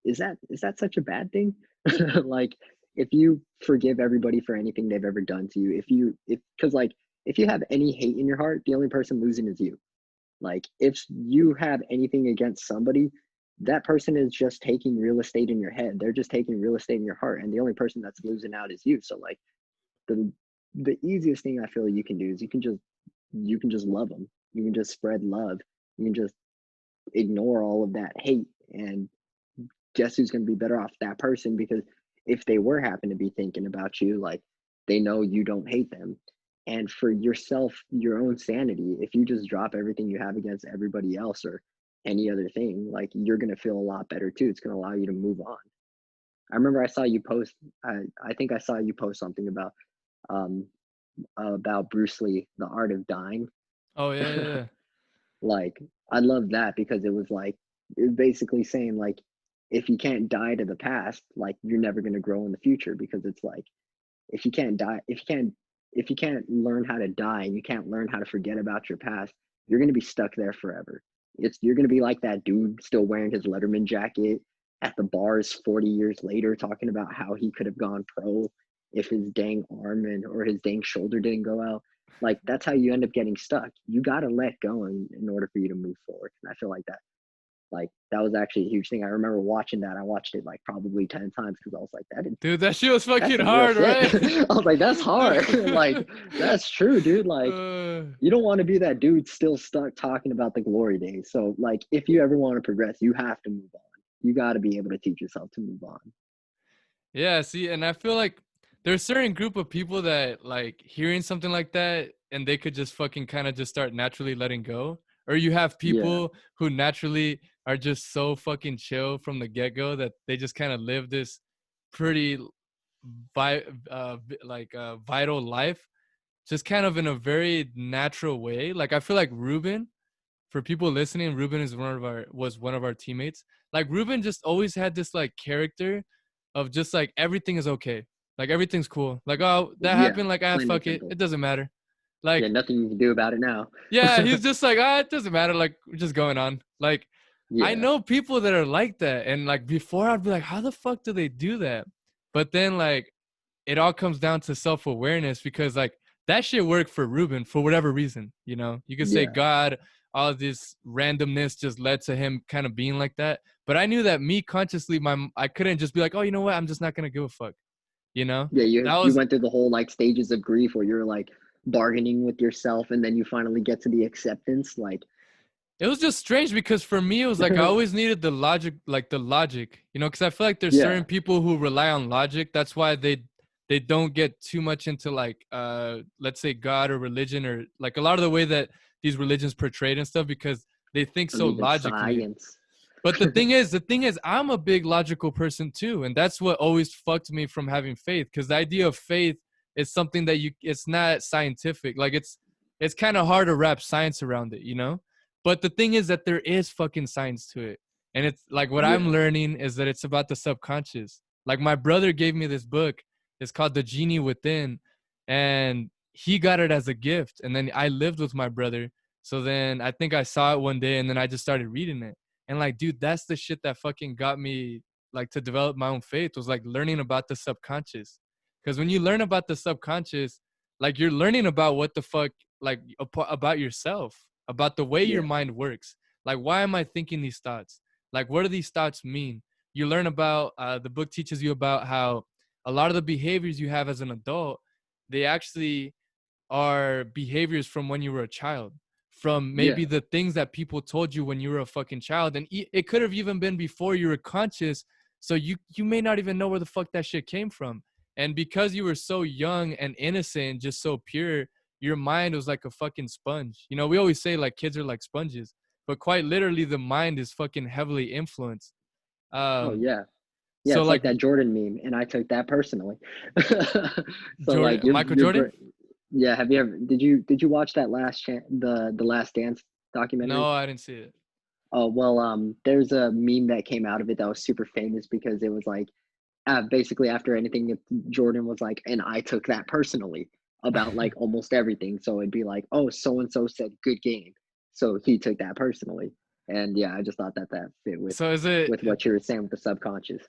is that such a bad thing? Like, if you forgive everybody for anything they've ever done to you, if because like if you have any hate in your heart, the only person losing is you. Like, if you have anything against somebody, that person is just taking real estate in your head. They're just taking real estate in your heart, and the only person that's losing out is you. So like the the easiest thing I feel you can do is you can just love them. You can just spread love. You can just ignore all of that hate and guess who's going to be better off? That person, because if they were happen to be thinking about you, like they know you don't hate them. And for yourself, your own sanity, if you just drop everything you have against everybody else or any other thing, like you're going to feel a lot better too. It's going to allow you to move on. I remember I saw you post, I think I saw you post something um, about Bruce Lee, The Art of Dying. oh yeah, yeah, yeah. Like I love that because it was like it was basically saying like if you can't die to the past, like you're never going to grow in the future because it's like if you can't die, if you can't learn how to die and you can't learn how to forget about your past, you're going to be stuck there forever. You're going to be like that dude still wearing his Letterman jacket at the bars 40 years later talking about how he could have gone pro if his dang arm or his dang shoulder didn't go out. Like that's how you end up getting stuck. You got to let go in order for you to move forward. And I feel like that was actually a huge thing. I remember watching that. I watched it like probably 10 times because I was like, Dude, that shit was that's fucking some real hard, shit. right? I was like, that's hard. Like, that's true, dude. Like, uh, you don't want to be that dude still stuck talking about the glory days. So, like, if you ever want to progress, you have to move on. You got to be able to teach yourself to move on. Yeah, see, and I feel like there's a certain group of people that like hearing something like that and they could just fucking kind of just start naturally letting go. Or you have Yeah, people who naturally are just so fucking chill from the get-go that they just kind of live this pretty vital life, just kind of in a very natural way. Like I feel like Ruben, for people listening, Ruben was one of our teammates. Like Ruben just always had this like character of just like everything is okay. Like everything's cool. Like, oh, that yeah, happened, like plain and fuck it. simple. It doesn't matter. Yeah, Like, nothing you can do about it now. yeah, he's just like, it doesn't matter. Like, we're just going on. Like, I Yeah, know people that are like that. And like before I'd be like, how the fuck do they do that? But then like it all comes down to self-awareness, because like that shit worked for Ruben for whatever reason. You could say yeah, God, all of this randomness just led to him kind of being like that. But I knew that me consciously, I couldn't just be like, oh, you know what? I'm just not going to give a fuck. You know, yeah. You that you was, went through the whole like stages of grief where you're like bargaining with yourself, and then you finally get to the acceptance. Like, it was just strange, because for me, it was like I always needed the logic, because I feel like there's certain yeah, people who rely on logic. That's why they don't get too much into like let's say God or religion, or like a lot of the way that these religions portrayed and stuff, because they think so believe in logically. science. But the thing is, I'm a big logical person too, and that's what always fucked me from having faith. Because the idea of faith is something that it's not scientific. Like it's kind of hard to wrap science around it. But the thing is that there is fucking science to it, And it's like what I'm Yeah. learning is that it's about the subconscious. Like my brother gave me this book. It's called The Genie Within. And he got it as a gift. And then I lived with my brother. So then I think I saw it one day and then I just started reading it. And like, dude, that's the shit that fucking got me like to develop my own faith, was like learning about the subconscious. Because when you learn about the subconscious, like you're learning about what the fuck, like about yourself, about the way your Yeah. mind works. Like, why am I thinking these thoughts? Like, what do these thoughts mean? You learn about, the book teaches you about how a lot of the behaviors you have as an adult, they actually are behaviors from when you were a child, from maybe Yeah. the things that people told you when you were a fucking child. And it could have even been before you were conscious. So you may not even know where the fuck that shit came from. And because you were so young and innocent, just so pure, your mind was like a fucking sponge. You know, we always say like kids are like sponges, but quite literally the mind is fucking heavily influenced. Oh Um, yeah. Yeah, so it's like like that Jordan meme, and I took that personally. So like Jordan, Michael your Jordan? yeah. Have you ever did you watch that the Last Dance No, documentary? I didn't see it. Oh well, there's a meme that came out of it that was super famous because it was like basically after anything, Jordan was like, and I took that personally about like almost everything. So it'd be like, oh, so and so said good game, so he took that personally. And yeah, I just thought that that fit So is it, with what you were saying with the subconscious.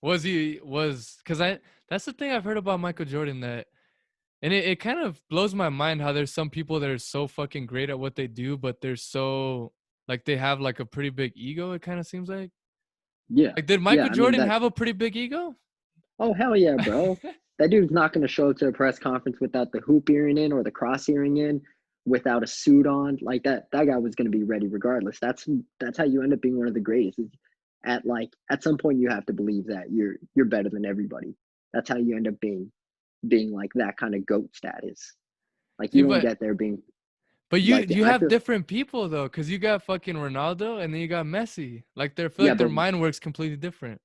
was he was because I that's the thing I've heard about Michael Jordan, that and it kind of blows my mind how there's some people that are so fucking great at what they do, but they're so like they have like a pretty big ego, it kind of seems Yeah, like did yeah. Michael I mean Jordan that. have a pretty big ego? Oh hell yeah, bro. That dude's not going to show up to a press conference without the hoop earring in or the cross earring in, without a suit on. Like that guy was going to be ready regardless. That's how you end up being one of the greatest. Is at like at some point you have to believe that you're better than everybody. That's how you end up being like that kind of goat status. Like See, you don't get there being but you like you I have feel. different people though, because you got fucking Ronaldo and then you got Messi. Like they feel Yeah, like their but mind works completely different.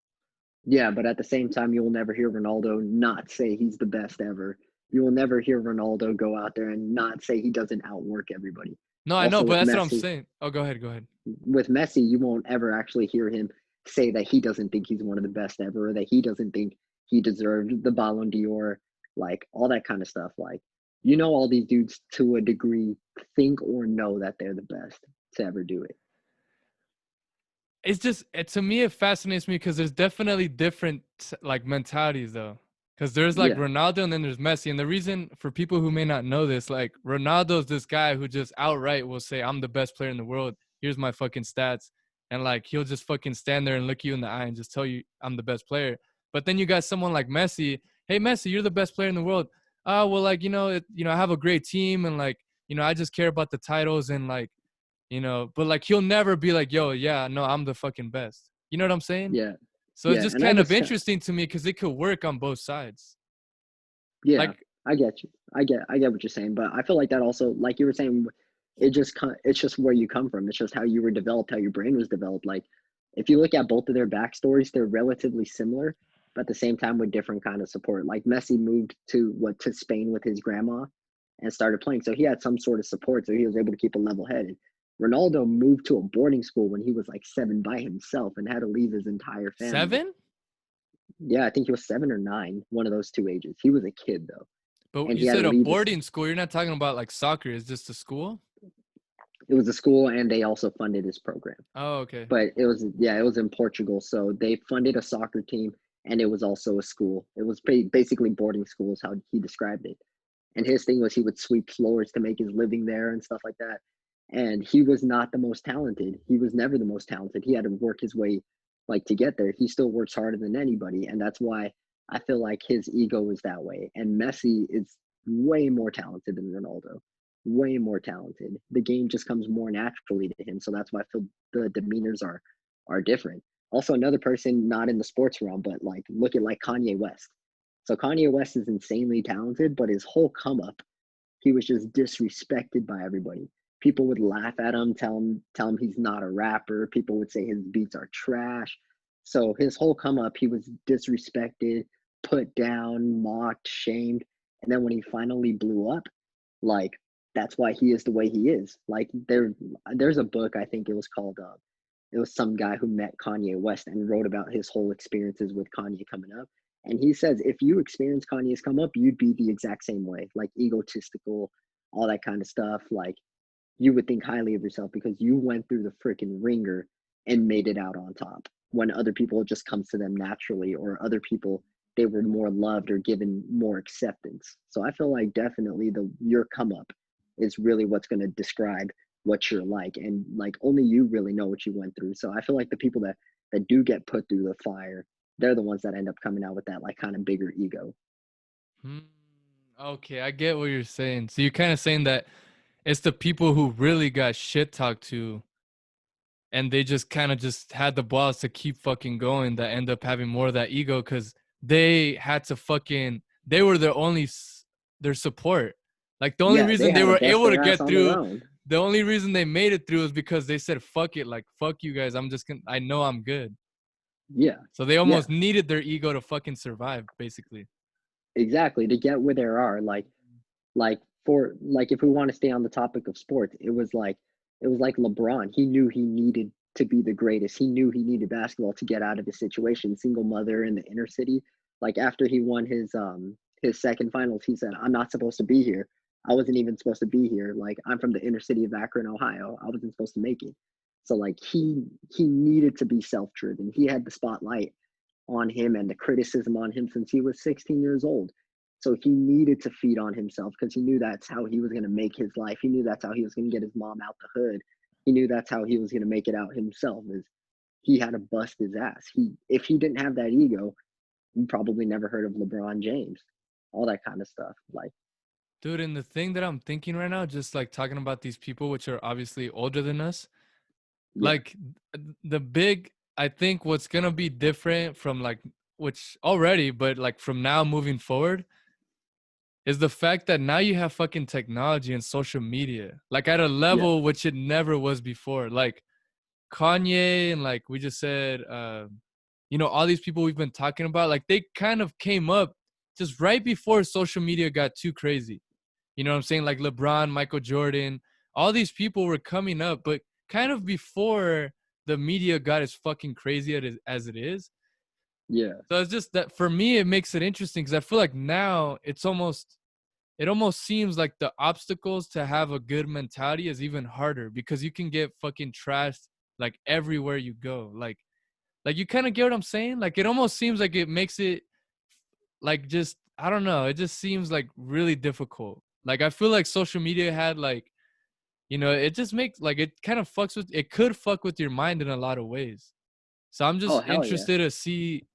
yeah, but at the same time, you will never hear Ronaldo not say he's the best ever. You will never hear Ronaldo go out there and not say he doesn't outwork everybody. No, I know, Also but that's what I'm Messi, saying. Oh, go ahead, go ahead. with Messi, you won't ever actually hear him say that he doesn't think he's one of the best ever, or that he doesn't think he deserved the Ballon d'Or, like all that kind of stuff. Like, all these dudes to a degree think or know that they're the best to ever do it. It's just to me it fascinates me because there's definitely different like mentalities though, because there's like Yeah, Ronaldo and then there's Messi. And the reason, for people who may not know this, like Ronaldo's this guy who just outright will say, I'm the best player in the world, here's my fucking stats, and like he'll just fucking stand there and look you in the eye and just tell you I'm the best player. But then you got someone like Messi. Hey Messi, you're the best player in the world. Well, like I have a great team, and like I just care about the titles, and like but like he'll never be like, yo, yeah, no, I'm the fucking best. You know what I'm saying? yeah, So it's yeah. just And I kind of just interesting to me because it could work on both sides. Yeah, Like, I get you. I get what you're saying, but I feel like that also, like you were saying, it's just where you come from. It's just how you were developed, how your brain was developed. Like if you look at both of their backstories, they're relatively similar, but at the same time with different kind of support. Like Messi moved to Spain with his grandma and started playing, so he had some sort of support, so he was able to keep a level head. And Ronaldo moved to a boarding school when he was like 7 by himself and had to leave his entire family. 7? Yeah, I think he was 7 or 9, one of those two ages. He was a kid though, But and you he had to said a leave his. boarding school. You're not talking about like soccer. It's just a school? It was a school, and they also funded his program. Oh, okay. But it was, yeah, it was in Portugal, so they funded a soccer team, and it was also a school. It was basically boarding school is how he described it. And his thing was he would sweep floors to make his living there and stuff like that. And he was not the most talented. He was never the most talented. He had to work his way like to get there. He still works harder than anybody, and that's why I feel like his ego is that way. And Messi is way more talented than Ronaldo, way more talented. The game just comes more naturally to him, so that's why I feel the demeanors are different. Also, another person not in the sports realm, but like look at like Kanye West. So Kanye West is insanely talented, but his whole come up, he was just disrespected by everybody. People would laugh at him, tell him he's not a rapper. People would say his beats are trash. So his whole come up, he was disrespected, put down, mocked, shamed. And then when he finally blew up, like that's why he is the way he is. Like there's a book, I think it was called it was some guy who met Kanye West and wrote about his whole experiences with Kanye coming up. And he says if you experience Kanye's come up, you'd be the exact same way, like egotistical, all that kind of stuff. Like you would think highly of yourself because you went through the freaking ringer and made it out on top when other people it just comes to them naturally, or other people they were more loved or given more acceptance. So I feel like definitely the your come up is really what's going to describe what you're like, and like only you really know what you went through. So I feel like the people that do get put through the fire, they're the ones that end up coming out with that like kind of bigger ego. Hmm, okay, I get what you're saying. So you're kind of saying that it's the people who really got shit talked to and they just kind of just had the balls to keep fucking going that end up having more of that ego because they had to fucking, they were their only, their support. Like the only Yeah, they reason they had to were bust able to their ass get on their through, own. the only reason they made it through is because they said, fuck it, like, fuck you guys. I'm just gonna, I know I'm good. Yeah, So they yeah, almost needed their ego to fucking survive, basically. exactly. To get where they are, like for like if we want to stay on the topic of sports, it was like LeBron. He knew he needed to be the greatest. He knew he needed basketball to get out of his situation. Single mother in the inner city. Like after he won his second finals, he said, "I'm not supposed to be here. I wasn't even supposed to be here. Like I'm from the inner city of Akron, Ohio. I wasn't supposed to make it." So like he needed to be self-driven. He had the spotlight on him and the criticism on him since he was 16 years old. So he needed to feed on himself because he knew that's how he was going to make his life. He knew that's how he was going to get his mom out the hood. He knew that's how he was going to make it out himself. Is he had to bust his ass. He if he didn't have that ego, you probably never heard of LeBron James, all that kind of stuff. Like Dude, and the thing that I'm thinking right now, just like talking about these people, which are obviously older than us, yeah, like the big, I think what's gonna be different from like, which already, but like from now moving forward, is the fact that now you have fucking technology and social media, like at a yeah, level which it never was before. Like Kanye and like we just said, you know, all these people we've been talking about, like they kind of came up just right before social media got too crazy. You know what I'm saying? Like LeBron, Michael Jordan, all these people were coming up, but kind of before the media got as fucking crazy as it is. yeah. So it's just that for me, it makes it interesting because I feel like now it almost seems like the obstacles to have a good mentality is even harder because you can get fucking trashed like everywhere you go. Like you kind of get what I'm saying? Like it almost seems like it makes it like just I don't know, it just seems like really difficult. Like I feel like social media had like, you know, it just makes like it kind of fucks with it could fuck with your mind in a lot of ways. So I'm Oh just hell yeah, interested to see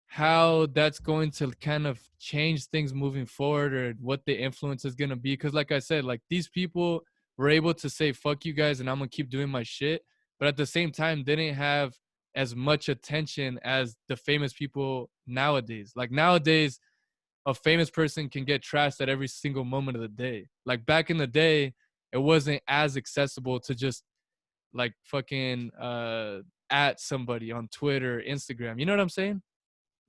how that's going to kind of change things moving forward or what the influence is going to be because like I said, like these people were able to say fuck you guys and I'm going to keep doing my shit, but at the same time they didn't have as much attention as the famous people nowadays. Like nowadays a famous person can get trashed at every single moment of the day. Like back in the day it wasn't as accessible to just like fucking at somebody on Twitter, Instagram. You know what I'm saying?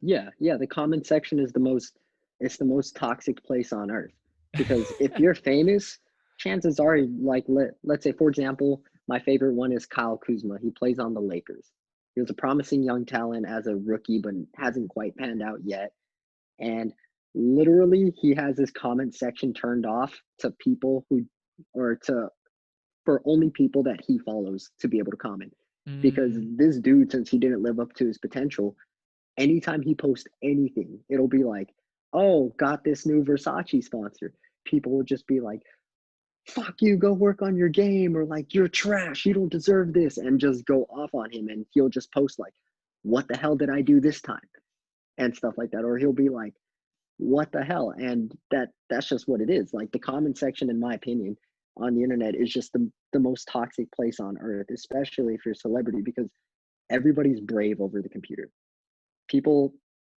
yeah, yeah. The comment section is the most it's the most toxic place on earth because if you're famous, chances are like let's say for example, my favorite one is Kyle Kuzma. He plays on the Lakers. He was a promising young talent as a rookie, but hasn't quite panned out yet. And literally, he has his comment section turned off to people who, or to for only people that he follows to be able to comment. Because Mm. this dude, since he didn't live up to his potential, anytime he posts anything, it'll be like, oh, got this new Versace sponsor. People will just be like, fuck you, go work on your game, or like, you're trash, you don't deserve this, and just go off on him. And he'll just post, like, what the hell did I do this time? And stuff like that. Or he'll be like, what the hell? And that's just what it is. Like, the comment section, in my opinion, on the internet is just the most toxic place on earth, especially if you're a celebrity, because everybody's brave over the computer. People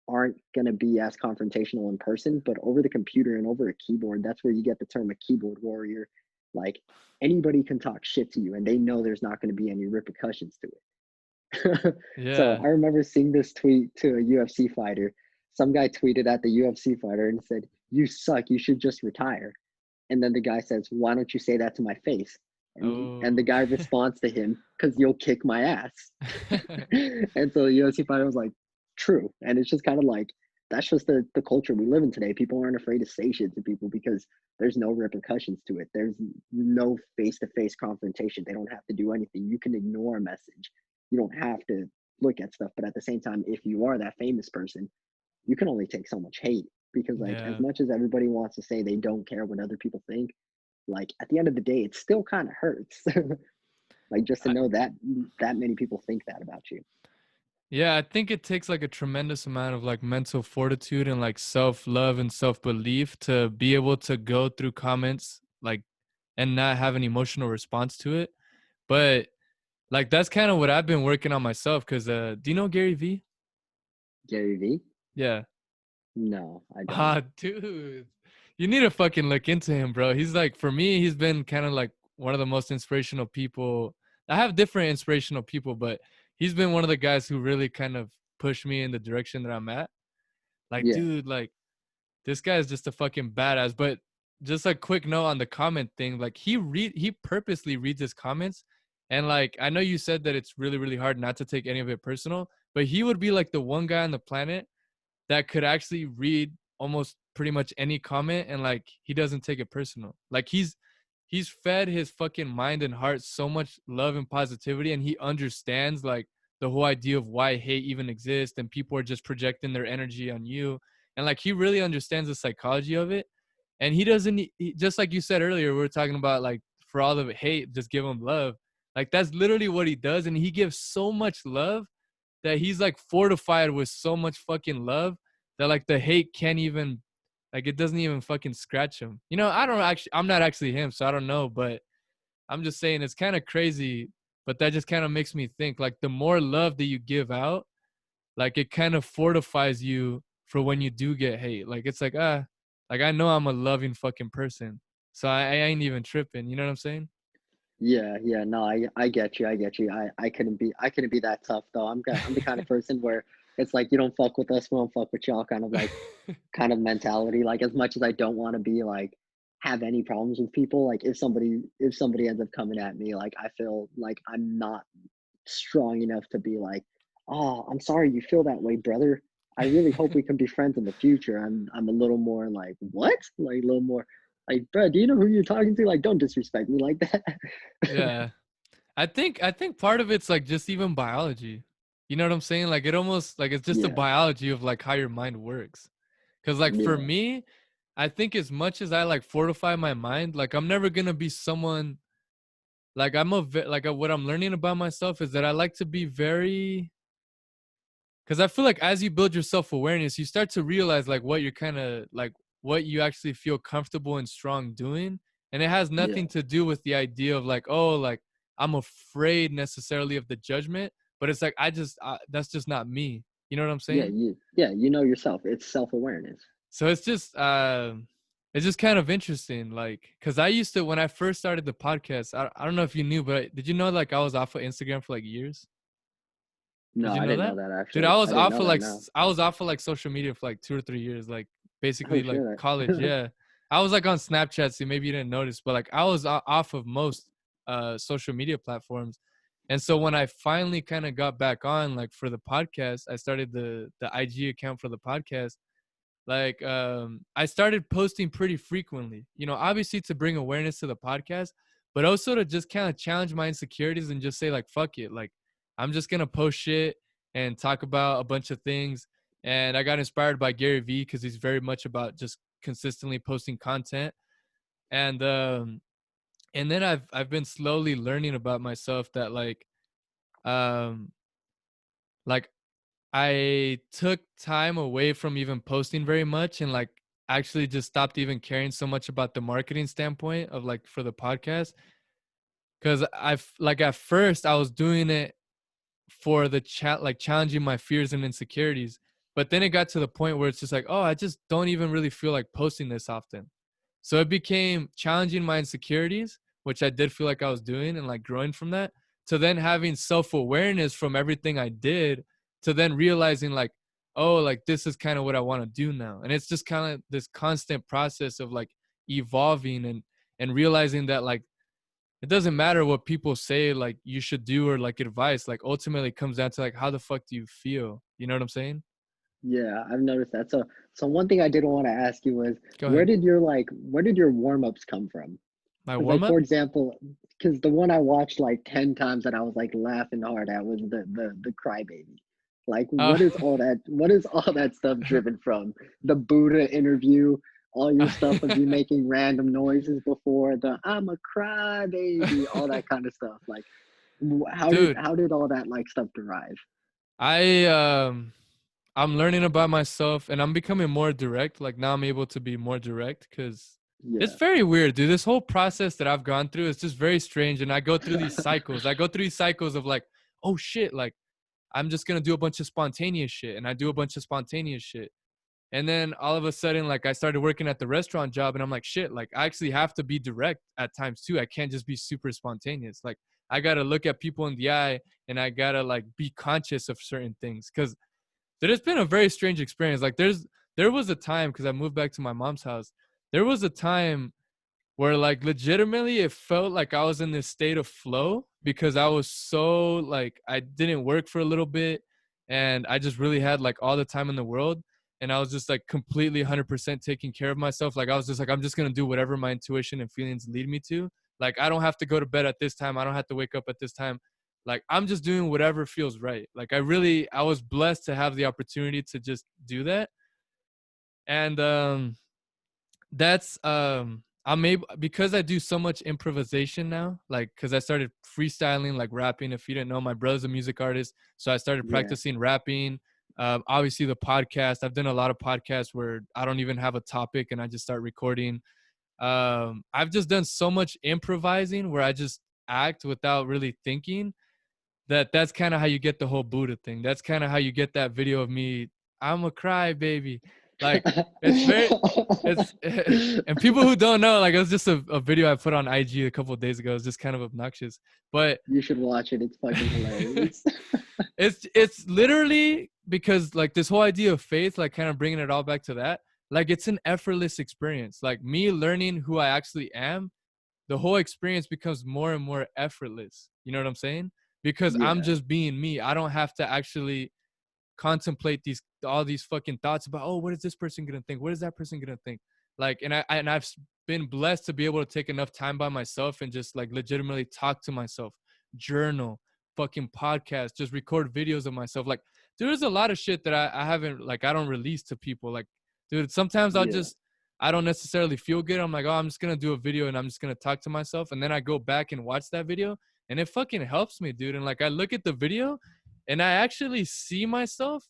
aren't going to be as confrontational in person, but over the computer and over a keyboard, that's where you get the term a keyboard warrior. Like anybody can talk shit to you and they know there's not going to be any repercussions to it. So Yeah. I remember seeing this tweet to a UFC fighter. Some guy tweeted at the UFC fighter and said, "You suck, you should just retire." And then the guy says, "Why don't you say that to my face?" And the Oh. guy responds to him, "'Cause you'll kick my ass." And so the UFC fighter was like, "True." And it's just kind of like that's just the culture we live in today. People aren't afraid to say shit to people because there's no repercussions to it. There's no face-to-face confrontation. They don't have to do anything. You can ignore a message. You don't have to look at stuff. But at the same time, if you are that famous person, you can only take so much hate because like as Yeah. much as everybody wants to say they don't care what other people think, like at the end of the day, it still kind of hurts. Like just to I know that that many people think that about you. Yeah, I think it takes like a tremendous amount of like mental fortitude and like self-love and self-belief to be able to go through comments like and not have an emotional response to it. But like that's kind of what I've been working on myself cuz do you know Gary Vee? Gary V? Yeah. No, I don't. Ah, dude. You need to fucking look into him, bro. He's like for me, he's been kind of like one of the most inspirational people. I have different inspirational people, but he's been one of the guys who really kind of pushed me in the direction that I'm at. Like, Yeah, dude, like this guy is just a fucking badass. But just a quick note on the comment thing, like he purposely reads his comments. And like I know you said that it's really, really hard not to take any of it personal, but he would be like the one guy on the planet that could actually read almost pretty much any comment and like he doesn't take it personal. Like he's fed his fucking mind and heart so much love and positivity and he understands like the whole idea of why hate even exists and people are just projecting their energy on you. And like he really understands the psychology of it. And he doesn't just like you said earlier, we were talking about like for all the hate, just give him love. Like that's literally what he does. And he gives so much love that he's like fortified with so much fucking love that like the hate can't even like it doesn't even fucking scratch him. You know, I'm not actually him, so I don't know, but I'm just saying it's kind of crazy, but that just kind of makes me think like the more love that you give out, like it kind of fortifies you for when you do get hate. Like it's like I know I'm a loving fucking person. So I ain't even tripping. You know what I'm saying? yeah, yeah. No, I get you. I get you. I couldn't be that tough though. I'm the kind of person where it's like you don't fuck with us, we don't fuck with y'all kind of mentality. Like as much as I don't want to be like have any problems with people, like if somebody ends up coming at me, like I feel like I'm not strong enough to be like, "Oh, I'm sorry you feel that way, brother. I really hope we can be friends in the future." I'm a little more like, "What?" Like a little more like, "Bro, do you know who you're talking to? Like, don't disrespect me like that." Yeah. I think part of it's like just even biology. You know what I'm saying? Like it almost like it's just the Yeah, biology of like how your mind works. Cause like for yeah, me, I think as much as I like fortify my mind, like I'm never gonna be someone like what I'm learning about myself is that I like to be very because I feel like as you build your self awareness, you start to realize like what you're kind of like what you actually feel comfortable and strong doing, and it has yeah, nothing to do with the idea of like oh like I'm afraid necessarily of the judgment, but it's like that's just not me. You know what I'm yeah. saying? You know yourself. It's self awareness. So it's just kind of interesting, like because I used to when I first started the podcast. I don't know if you knew, but did you know like I was off of Instagram for like years? Did No, you I know didn't know that? that Dude, actually. I didn't know that. No. I was off of like social media for like 2 or 3 years, like Oh basically like shit. college, yeah. I was like on Snapchat, so maybe you didn't notice, but like I was off of most social media platforms. And so when I finally kind of got back on like for the podcast, I started the IG account for the podcast. Like I started posting pretty frequently, you know, obviously to bring awareness to the podcast, but also to just kind of challenge my insecurities and just say like fuck it, like I'm just gonna post shit and talk about a bunch of things. And I got inspired by Gary Vee because he's very much about just consistently posting content. And and then I've been slowly learning about myself that um like I took time away from even posting very much and like actually just stopped even caring so much about the marketing standpoint of like for the podcast. Cause I've like at first I was doing it for the chat, like challenging my fears and insecurities. But then it got to the point where it's just like, oh, I just don't even really feel like posting this often. So it became challenging my insecurities, which I did feel like I was doing and like growing from that, to then having self awareness from everything I did, to then realizing like, oh, like this is kind of what I want to do now. And it's just kind of this constant process of like evolving and realizing that like it doesn't matter what people say like you should do or like advice. Like ultimately it comes down to like how the fuck do you feel? You know what I'm saying? Yeah, I've noticed that. So one thing I did want to ask you was, Go ahead. where did your warm-ups come from? My Because warm like up? for example, because the one I watched like 10 times that I was like laughing hard at was the crybaby. Like Uh, what is all that stuff driven from? The Buddha interview, all your stuff of you making random noises before the I'm a crybaby, all that kind of stuff. Like dude, how did all that like stuff derive? I I'm learning about myself and I'm becoming more direct. Like now I'm able to be more direct because it's Yeah. very weird, dude. This whole process that I've gone through is just very strange. And I go through these cycles. I go through these cycles of like, oh shit, like I'm just gonna do a bunch of spontaneous shit. And I do a bunch of spontaneous shit. And then all of a sudden, like I started working at the restaurant job and I'm like, shit, like I actually have to be direct at times too. I can't just be super spontaneous. Like I gotta look at people in the eye and I gotta like be conscious of certain things. Cause it's been a very strange experience. Like there was a time because I moved back to my mom's house. There was a time where like legitimately it felt like I was in this state of flow because I was so like I didn't work for a little bit and I just really had like all the time in the world and I was just like completely 100% taking care of myself. Like I was just like I'm just going to do whatever my intuition and feelings lead me to. Like I don't have to go to bed at this time. I don't have to wake up at this time. Like I'm just doing whatever feels right. Like I was blessed to have the opportunity to just do that. And that's I'm able because I do so much improvisation now, like because I started freestyling, like rapping. If you didn't know, my brother's a music artist, so I started Yeah. practicing rapping. Obviously, the podcast. I've done a lot of podcasts where I don't even have a topic and I just start recording. I've just done so much improvising where I just act without really thinking. That's kind of how you get the whole Buddha thing. That's kind of how you get that video of me. I'm a cry baby. Like it's very it's and people who don't know, like it was just a video I put on IG a couple of days ago. It's just kind of obnoxious, but You should watch it. It's fucking hilarious. it's literally because like this whole idea of faith, like kind of bringing it all back to that. Like it's an effortless experience. Like me learning who I actually am, the whole experience becomes more and more effortless. You know what I'm saying? Because I'm Yeah. just being me. I don't have to actually contemplate these all these fucking thoughts about, oh, what is this person gonna think, what is that person gonna think, like I've been blessed to be able to take enough time by myself and just like legitimately talk to myself, journal, fucking podcast, just record videos of myself. Like there's a lot of shit that I haven't, like I don't release to people. Like dude, sometimes Yeah. I don't necessarily feel good. I'm like, oh, I'm just gonna do a video and I'm just gonna talk to myself, and then I go back and watch that video and it fucking helps me, dude. And like I look at the video and I actually see myself,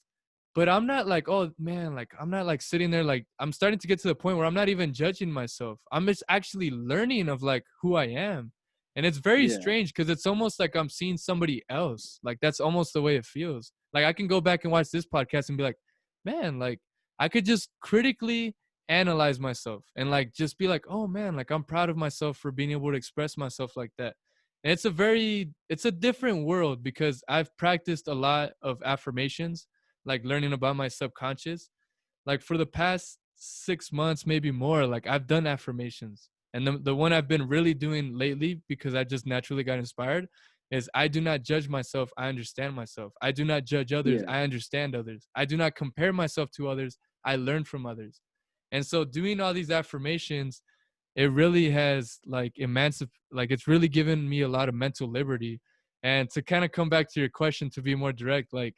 but I'm not like, oh man, like I'm not like sitting there, like I'm starting to get to the point where I'm not even judging myself. I'm just actually learning of like who I am. And it's very Yeah. strange because it's almost like I'm seeing somebody else. Like that's almost the way it feels. Like I can go back and watch this podcast and be like, man, like I could just critically analyze myself and like just be like, oh man, like I'm proud of myself for being able to express myself like that. And it's a different world because I've practiced a lot of affirmations, like learning about my subconscious. Like for the past 6 months, maybe more, like I've done affirmations. And the one I've been really doing lately, because I just naturally got inspired, is I do not judge myself. I understand myself. I do not judge others. Yeah. I understand others. I do not compare myself to others. I learn from others. And so doing all these affirmations, it really has like like it's really given me a lot of mental liberty. And to kind of come back to your question, to be more direct, like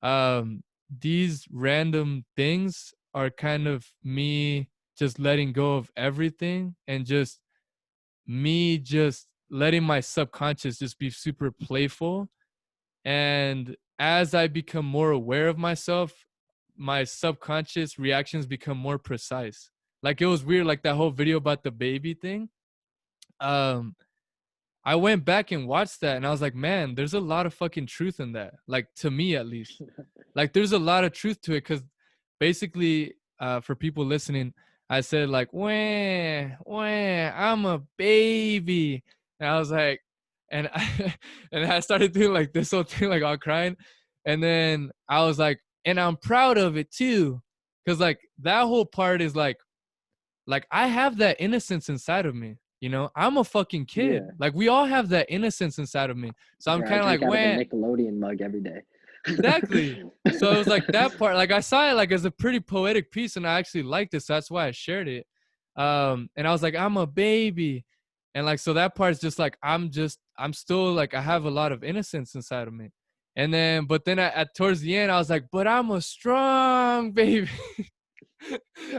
um these random things are kind of me just letting go of everything and just me just letting my subconscious just be super playful. And as I become more aware of myself, my subconscious reactions become more precise. Like it was weird, like that whole video about the baby thing. um I went back and watched that and I was like, man, there's a lot of fucking truth in that, like to me at least. Like there's a lot of truth to it because basically, for people listening, I said like, wah, wah, I'm a baby. And I was like, and I, and I started doing like this whole thing, like all crying. And then I was like, and I'm proud of it too. Cause like that whole part is like I have that innocence inside of me. You know, I'm a fucking kid. Yeah. Like we all have that innocence inside of me. So I'm Bro, I kind of like, drink out of a when Nickelodeon mug every day. exactly. So it was like that part. Like I saw it like as a pretty poetic piece, and I actually liked it. So that's why I shared it. And I was like, I'm a baby, and like so that part's just like I'm still like I have a lot of innocence inside of me. And then, but then at towards the end, I was like, but I'm a strong baby.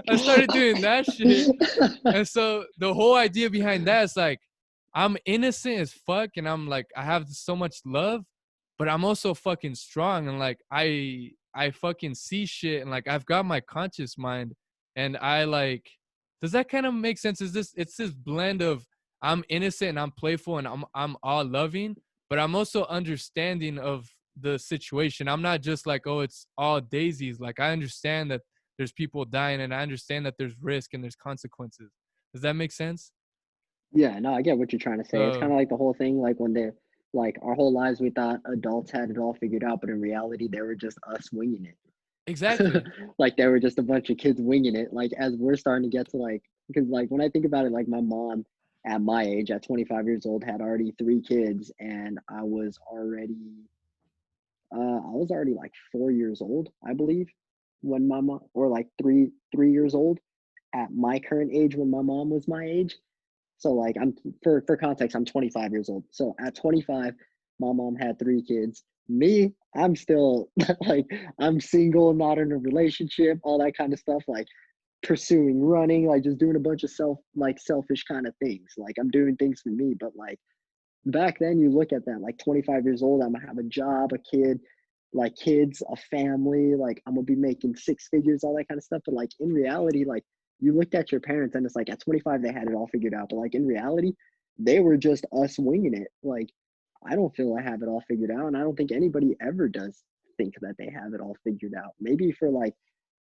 I started doing that shit. And so the whole idea behind that is like, I'm innocent as fuck, and I'm like, I have so much love, but I'm also fucking strong, and like, I fucking see shit, and like, I've got my conscious mind, and I like, does that kind of make sense? It's this blend of I'm innocent and I'm playful and I'm all loving, but I'm also understanding of the situation. I'm not just like, oh, it's all daisies. Like, I understand that there's people dying, and I understand that there's risk and there's consequences. Does that make sense? Yeah, no, I get what you're trying to say. It's kind So of like the whole thing, like when they're like our whole lives we thought adults had it all figured out, but in reality they were just us winging it. exactly. Like they were just a bunch of kids winging it. Like as we're starting to get to like, because like when I think about it, like my mom at my age, at 25 years old, had already three kids, and I was already like 4 years old, I believe, when my mom, or like three years old at my current age when my mom was my age. So like I'm for context, I'm 25 years old. So at 25, my mom had three kids. Me, I'm still like I'm single, not in a relationship, all that kind of stuff. Like pursuing running, like just doing a bunch of selfish kind of things. Like I'm doing things for me, but like back then you look at that like 25 years old, I'm gonna have a job, a kid, like kids, a family, like I'm gonna be making six figures, all that kind of stuff. But like in reality, like you looked at your parents and it's like at 25 they had it all figured out, but like in reality they were just us winging it. Like I don't feel I have it all figured out, and I don't think anybody ever does think that they have it all figured out. Maybe for like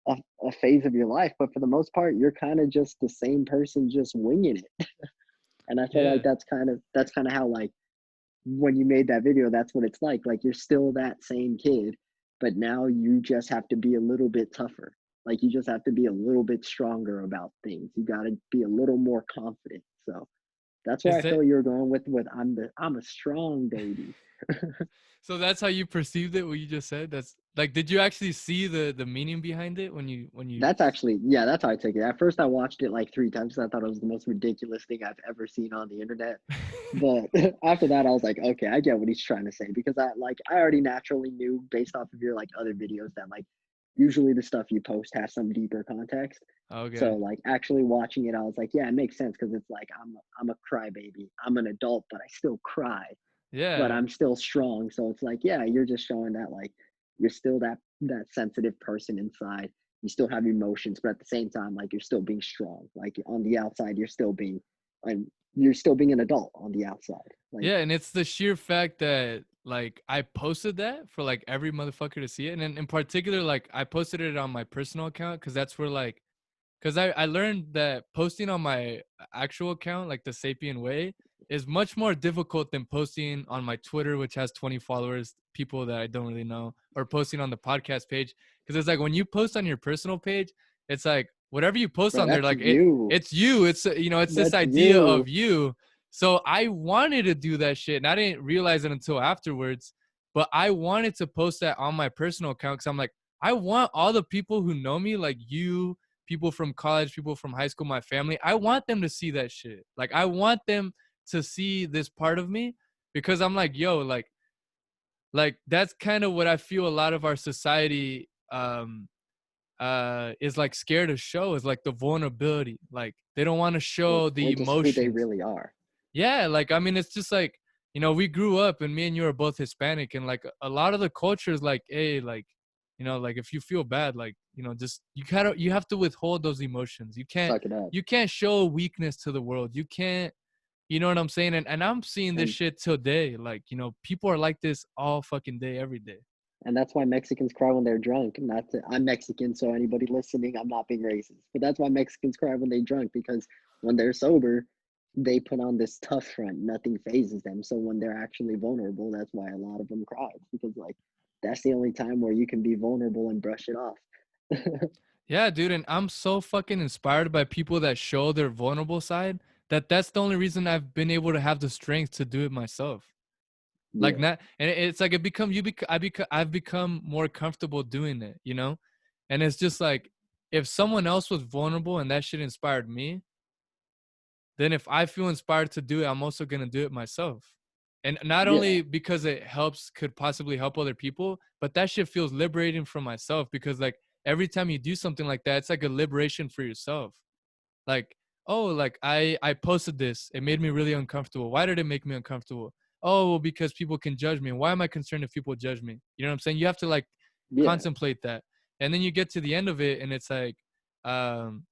a phase of your life, but for the most part you're kind of just the same person just winging it. And I feel like Yeah. that's kind of how like when you made that video, that's what it's like you're still that same kid, but now you just have to be a little bit tougher. Like you just have to be a little bit stronger about things. You got to be a little more confident. So that's where Is I feel that you're going with I'm a strong baby. so that's how you perceived it, what you just said? That's like, did you actually see the meaning behind it when you That's actually, yeah, that's how I took it. At first, I watched it like three times 'cause I thought it was the most ridiculous thing I've ever seen on the internet. But after that, I was like, okay, I get what he's trying to say, because I already naturally knew based off of your like other videos that like usually the stuff you post has some deeper context. So Okay. like actually watching it, I was like, yeah, it makes sense, because it's like I'm a crybaby. I'm an adult, but I still cry, but Yeah. I'm still strong. So it's like, yeah, you're just showing that like you're still that sensitive person inside. You still have emotions, but at the same time, like you're still being strong. Like on the outside, and you're still being an adult on the outside. Like Yeah, and it's the sheer fact that like I posted that for like every motherfucker to see it. And in particular, like I posted it on my personal account because that's where like because I learned that posting on my actual account, like the Sapien Way, is much more difficult than posting on my Twitter, which has 20 followers, people that I don't really know, or posting on the podcast page. Because it's like when you post on your personal page, it's like whatever you post bro, on there, that's like you. it's you. It's you know, it's this That's idea of you. you. So I wanted to do that shit, and I didn't realize it until afterwards. But I wanted to post that on my personal account because I'm like, I want all the people who know me, like you, people from college, people from high school, my family. I want them to see that shit. Like I want them to see this part of me because I'm like, yo, like that's kind of what I feel a lot of our society is like scared to show is like the vulnerability. Like they don't want to show the Or just who they emotions. really are. Yeah, like I mean, it's just like we grew up, and me and you are both Hispanic, and like a lot of the culture is like, hey, like like if you feel bad, like just you have to withhold those emotions. Suck it up. You can't show weakness to the world. You can't, you know what I'm saying? And I'm seeing this And shit today. Like people are like this all fucking day, every day. and that's why Mexicans cry when they're drunk. Not to, I'm Mexican, so anybody listening, I'm not being racist. But that's why Mexicans cry when they're drunk, because when they're sober, they put on this tough front. Nothing phases them. So when they're actually vulnerable, that's why a lot of them cry. Because like that's the only time where you can be vulnerable and brush it off. Yeah, dude, and I'm so fucking inspired by people that show their vulnerable side that's the only reason I've been able to have the strength to do it myself. Like, Yeah. not, and it's like it become you bec I've become more comfortable doing it, you know? And it's just like, if someone else was vulnerable and that shit inspired me, then if I feel inspired to do it, I'm also gonna do it myself. And not Yeah. only because it helps, could possibly help other people, but that shit feels liberating for myself, because like every time you do something like that, it's like a liberation for yourself. Like, oh, like I posted this, it made me really uncomfortable. Why did it make me uncomfortable? Oh, well, because people can judge me. Why am I concerned if people judge me? You know what I'm saying? You have to like Yeah. contemplate that. And then you get to the end of it and it's like,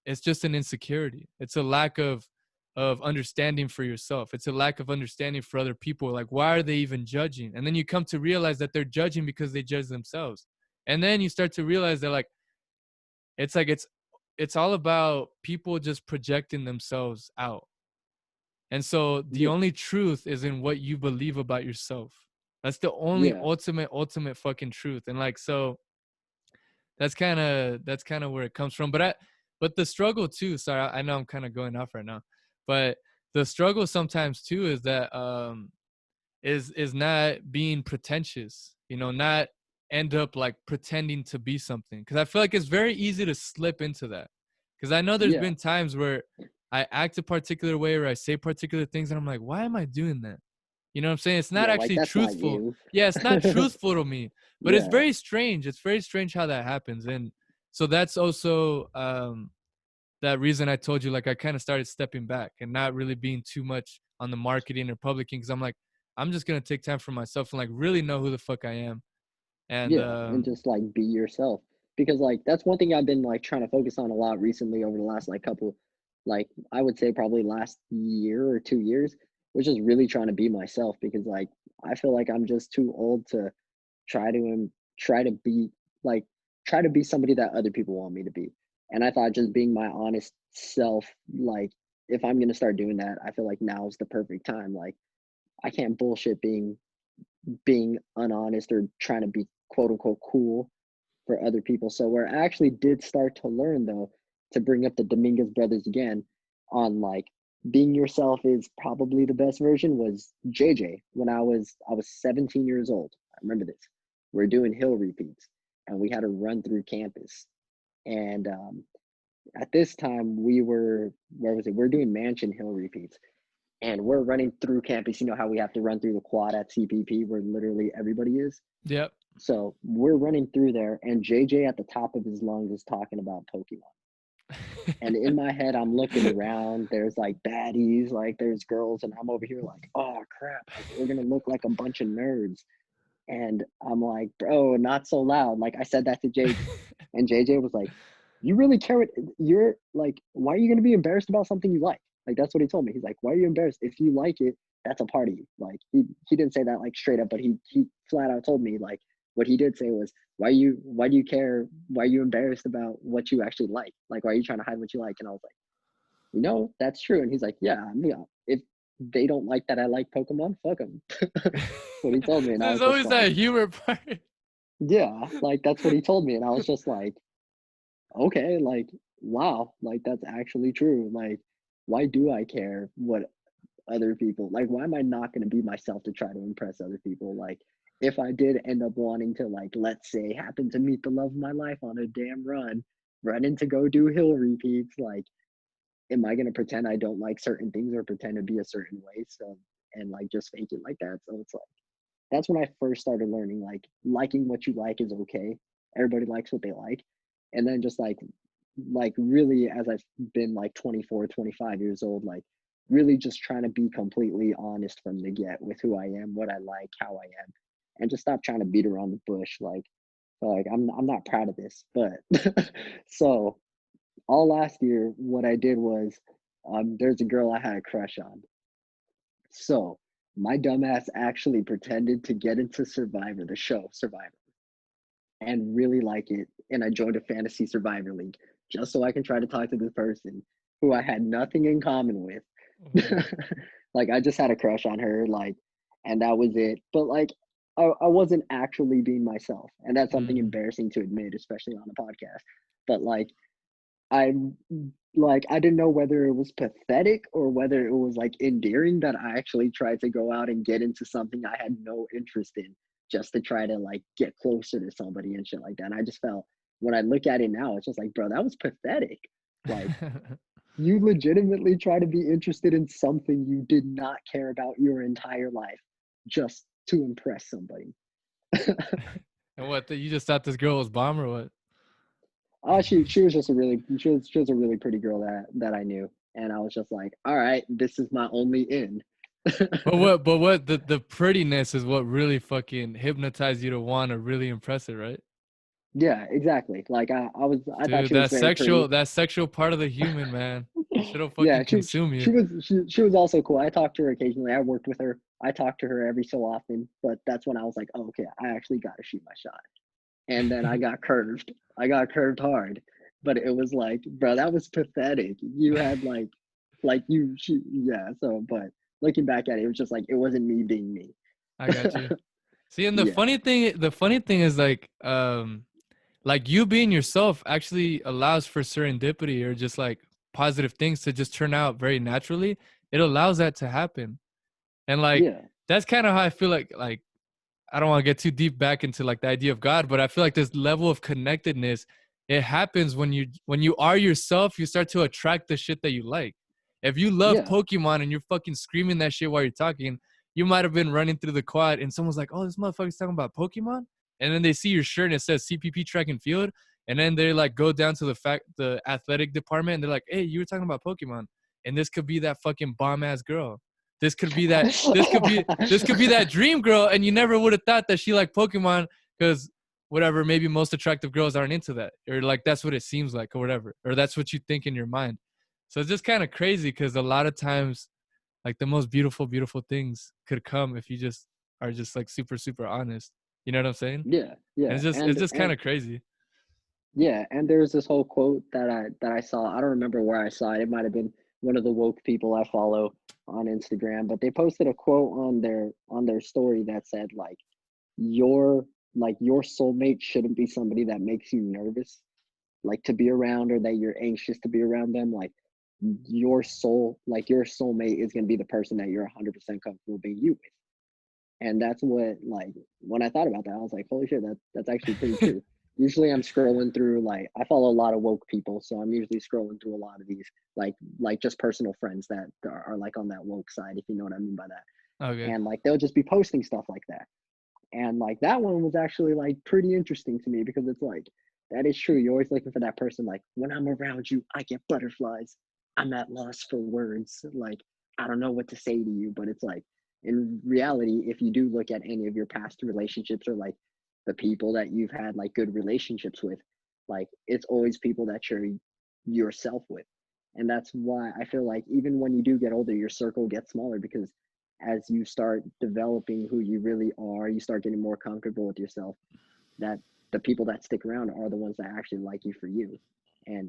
it's just an insecurity. It's a lack of understanding for yourself. It's a lack of understanding for other people. Like, why are they even judging? And then you come to realize that they're judging because they judge themselves. And then you start to realize that, like, it's like it's all about people just projecting themselves out. And so the Yeah. only truth is in what you believe about yourself. That's the only Yeah. ultimate fucking truth. And like, so that's kind of where it comes from. But the struggle too, sorry, I know I'm kind of going off right now, but the struggle sometimes too is that is not being pretentious, not end up like pretending to be something. Because I feel like it's very easy to slip into that. Because I know there's Yeah. been times where I act a particular way or I say particular things and I'm like, why am I doing that? You know what I'm saying? It's not Yeah. Like actually that's not truthful. you. Yeah, it's not truthful to me, but it's Yeah. very strange. It's very strange how that happens. And so that's also that reason I told you, like, I kind of started stepping back and not really being too much on the marketing or publishing, because I'm like, I'm just gonna take time for myself and like really know who the fuck I am. And Yeah, and just like be yourself. Because like that's one thing I've been like trying to focus on a lot recently over the last like couple, like I would say probably last year or 2 years, which is really trying to be myself because like I feel like I'm just too old to try to try to be like try to be somebody that other people want me to be. And I thought just being my honest self, like if I'm gonna start doing that, I feel like now is the perfect time. Like I can't bullshit being unhonest or trying to be quote unquote cool for other people. So where I actually did start to learn though, to bring up the Dominguez brothers again on like being yourself is probably the best version was JJ when I was 17 years old. I remember this. We're doing hill repeats and we had to run through campus. And at this time we were where was it? We're doing mansion hill repeats and we're running through campus. You know how we have to run through the quad at CPP where literally everybody is. yep. So we're running through there, and JJ at the top of his lungs is talking about Pokemon. And in my head, I'm looking around. There's like baddies, like there's girls, and I'm over here like, oh crap, like we're gonna look like a bunch of nerds. And I'm like, bro, not so loud. Like I said that to JJ, and JJ was like, you really care what you're like? Why are you gonna be embarrassed about something you like? Like that's what he told me. He's like, why are you embarrassed? If you like it, that's a part of you. Like he didn't say that like straight up, but he flat out told me like what he did say was, why do you care? Why are you embarrassed about what you actually like? Like why are you trying to hide what you like? And I was like, that's true. And he's like, yeah, I mean, if they don't like that I like Pokemon, fuck them. What he told me, and I There's was just always like, that humor part. yeah, like that's what he told me, and I was just like, okay, like wow, like that's actually true. Like, why do I care what other people like? Why am I not going to be myself to try to impress other people? Like, if I did end up wanting to, like, let's say, happen to meet the love of my life on a damn running to go do hill repeats, like, am I going to pretend I don't like certain things or pretend to be a certain way? So, and like just fake it like that. So it's like that's when I first started learning like liking what you like is okay. Everybody likes what they like. And then just like really as I've been like 24, 25 years old, like really just trying to be completely honest from the get with who I am, what I like, how I am, and just stop trying to beat around the bush. Like I'm not proud of this, but so all last year what I did was there's a girl I had a crush on. So my dumbass actually pretended to get into Survivor, the show Survivor, and really like it. And I joined a fantasy Survivor league just so I can try to talk to this person who I had nothing in common with. Oh. Like I just had a crush on her, like, and that was it. But like I wasn't actually being myself. And that's something Mm. embarrassing to admit, especially on a podcast. But like I like I didn't know whether it was pathetic or whether it was like endearing that I actually tried to go out and get into something I had no interest in just to try to like get closer to somebody and shit like that. And I just felt when I look at it now, it's just like, bro, that was pathetic. Like you legitimately try to be interested in something you did not care about your entire life just to impress somebody. And what? You just thought this girl was bomb or what? She was just a really she was a really pretty girl that I knew, and I was just like, all right, this is my only in. But what? But what? The prettiness is what really fucking hypnotized you to want to really impress her, right? Yeah, exactly. Like I thought Dude, she was very pretty. that sexual part of the human, man. That shit'll Yeah, fucking consume you. she was also cool. I talked to her occasionally. I worked with her. I talked to her every so often, but that's when I was like, oh, okay, I actually got to shoot my shot. And then I got curved. I got curved hard. But it was like, bro, that was pathetic. You had yeah. So, but looking back at it, it was just like it wasn't me being me. I got you. See, and Yeah, the funny thing is like you being yourself actually allows for serendipity or just like positive things to just turn out very naturally. It allows that to happen. And like yeah, that's kind of how I feel like I don't want to get too deep back into like the idea of God, but I feel like this level of connectedness, it happens when you are yourself, you start to attract the shit that you like. If you love yeah. Pokemon and you're fucking screaming that shit while you're talking, you might have been running through the quad and someone's like, "Oh, this motherfucker's talking about Pokemon," and then they see your shirt and it says CPP track and field, and then they like go down to the athletic department and they're like, "Hey, you were talking about Pokemon," and this could be that fucking bomb ass girl. This could be that. This could be that dream girl, and you never would have thought that she liked Pokemon because whatever, maybe most attractive girls aren't into that, or like that's what it seems like, or whatever, or that's what you think in your mind. So it's just kind of crazy because a lot of times, like the most beautiful, beautiful things could come if you just are just like super, super honest. You know what I'm saying? Yeah, And yeah, it's just kind of crazy. yeah, and there's this whole quote that I saw. I don't remember where I saw it. It might have been one of the woke people I follow on Instagram, but they posted a quote on their story that said your your soulmate shouldn't be somebody that makes you nervous like to be around or that you're anxious to be around them. Like your soulmate is going to be the person that you're 100% comfortable being you with. And that's what like when I thought about that, I was like, holy shit, that's actually pretty true. Usually I'm scrolling through like I follow a lot of woke people, so I'm usually scrolling through a lot of these like just personal friends that are like on that woke side, if you know what I mean by that. Okay. And like they'll just be posting stuff like that. And like that one was actually like pretty interesting to me because it's like that is true. You're always looking for that person like when I'm around you, I get butterflies. I'm at loss for words. Like I don't know what to say to you, but it's like in reality, if you do look at any of your past relationships or like the people that you've had like good relationships with, like it's always people that you're yourself with. And that's why I feel like even when you do get older, your circle gets smaller because as you start developing who you really are, you start getting more comfortable with yourself. That the people that stick around are the ones that actually like you for you. And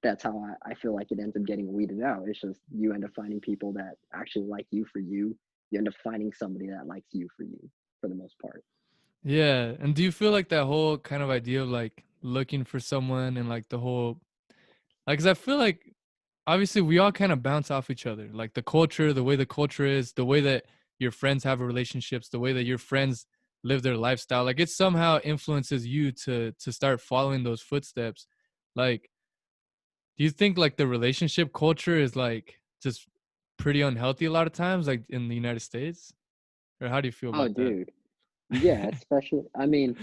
that's how I feel like it ends up getting weeded out. It's just you end up finding people that actually like you for you. You end up finding somebody that likes you for you for the most part. Yeah. And do you feel like that whole kind of idea of like looking for someone and like the whole like, cause I feel like obviously we all kind of bounce off each other. Like the culture, the way the culture is, the way that your friends have relationships, the way that your friends live their lifestyle. Like it somehow influences you to start following those footsteps. Like, do you think like the relationship culture is like just pretty unhealthy a lot of times, like in the United States? Or how do you feel Oh, about that? dude. Yeah, especially I mean,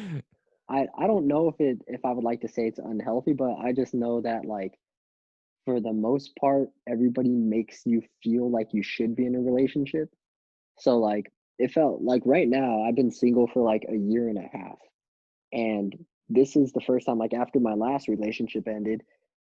I don't know if I would like to say it's unhealthy, but I just know that like for the most part, everybody makes you feel like you should be in a relationship. So like it felt like right now I've been single for like a year and a half. And this is the first time like after my last relationship ended,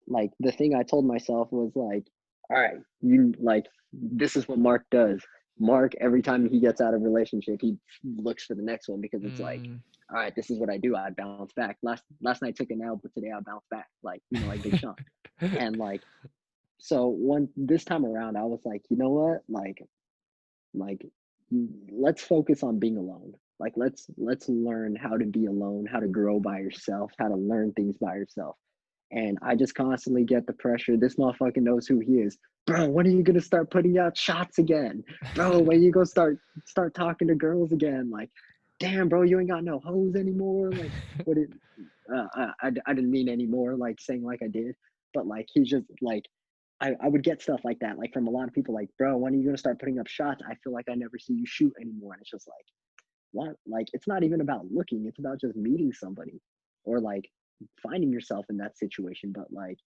like the thing I told myself was like, all right, you like this is what Mark does. Mark every time he gets out of a relationship, he looks for the next one because it's like, Mm. all right, this is what I do. I bounce back. Last night took an L, but today I bounce back. Like, like Big Sean. And like so one this time around, I was like, you know what? Like let's focus on being alone. Like let's learn how to be alone, how to grow by yourself, how to learn things by yourself. And I just constantly get the pressure. This motherfucker knows who he is. Bro, when are you gonna start putting out shots again? Bro, when you go start talking to girls again? Like, damn, bro, you ain't got no hoes anymore. Like, what it I didn't mean anymore, like saying like I did, but like he's just like I would get stuff like that, like from a lot of people, like, bro, when are you gonna start putting up shots? I feel like I never see you shoot anymore. And it's just like, what? Like, it's not even about looking, it's about just meeting somebody or like finding yourself in that situation. But like,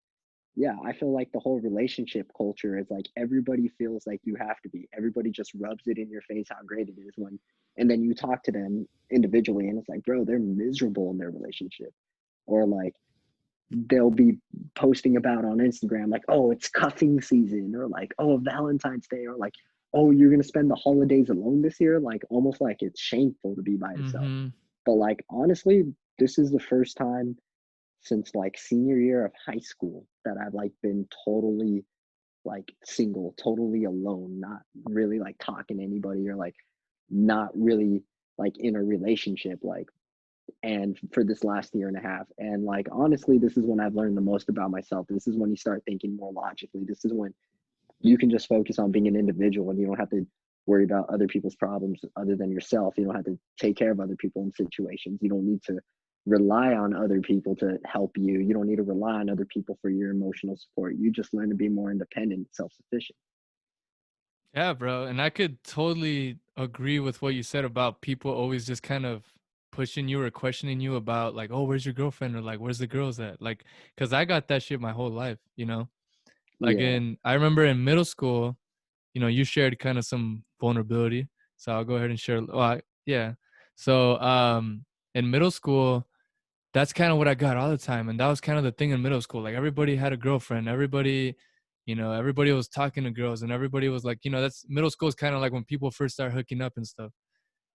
yeah, I feel like the whole relationship culture is like everybody feels like you have to be. Everybody just rubs it in your face how great it is when, and then you talk to them individually and it's like, bro, they're miserable in their relationship. Or like they'll be posting about on Instagram, like, oh, it's cuffing season, or like, oh, Valentine's Day, or like, oh, you're gonna spend the holidays alone this year, like almost like it's shameful to be by yourself. Mm-hmm. But like honestly, this is the first time since like senior year of high school that I've like been totally like single, totally alone, not really like talking to anybody or like not really like in a relationship. Like, and for this last year and a half. And like honestly, this is when I've learned the most about myself. This is when you start thinking more logically. This is when you can just focus on being an individual and you don't have to worry about other people's problems other than yourself. You don't have to take care of other people in situations. You don't need to rely on other people to help you. You don't need to rely on other people for your emotional support. You just learn to be more independent, self-sufficient. Yeah, bro. And I could totally agree with what you said about people always just kind of pushing you or questioning you about like, oh, where's your girlfriend? Or like, where's the girls at? Like, cause I got that shit my whole life, you know? Like Yeah. I remember in middle school, you know, you shared kind of some vulnerability. So I'll go ahead and share. Yeah. So in middle school, that's kind of what I got all the time. And that was kind of the thing in middle school. Like everybody had a girlfriend. Everybody, you know, everybody was talking to girls and everybody was like, you know, that's middle school is kind of like when people first start hooking up and stuff.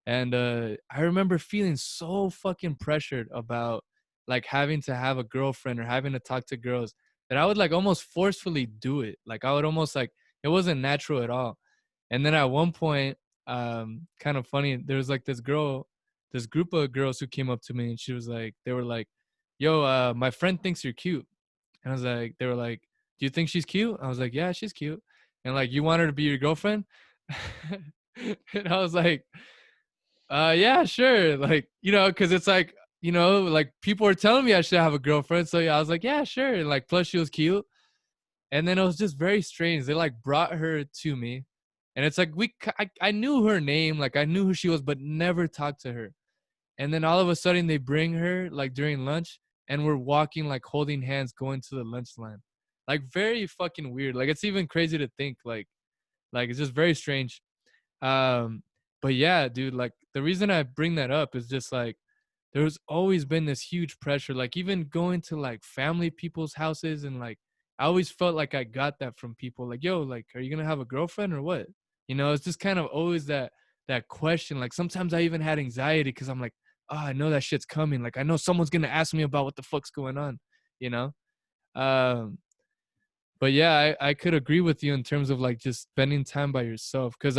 And I remember feeling so fucking pressured about like having to have a girlfriend or having to talk to girls that I would like almost forcefully do it. Like I would almost like it wasn't natural at all. And then at one point, kind of funny, there was like this girl, this group of girls who came up to me and she was like, they were like, yo, my friend thinks you're cute. And I was like, they were like, do you think she's cute? I was like, yeah, she's cute. And like, you want her to be your girlfriend? And I was like, yeah, sure. Like, you know, cause it's like, you know, like people were telling me I should have a girlfriend. So yeah, I was like, yeah, sure. And like, plus she was cute. And then it was just very strange. They like brought her to me. And it's like, I knew her name. Like I knew who she was, but never talked to her. And then all of a sudden they bring her like during lunch and we're walking, like holding hands, going to the lunch line. Like very fucking weird. Like it's even crazy to think like it's just very strange. Um, but yeah, dude, like the reason I bring that up is just like there's always been this huge pressure, like even going to like family people's houses and like I always felt like I got that from people like, yo, like, are you gonna have a girlfriend or what? You know, it's just kind of always that question. Like sometimes I even had anxiety because I'm like, oh, I know that shit's coming. Like I know someone's gonna ask me about what the fuck's going on, you know? Um, but yeah, I could agree with you in terms of like just spending time by yourself. Cause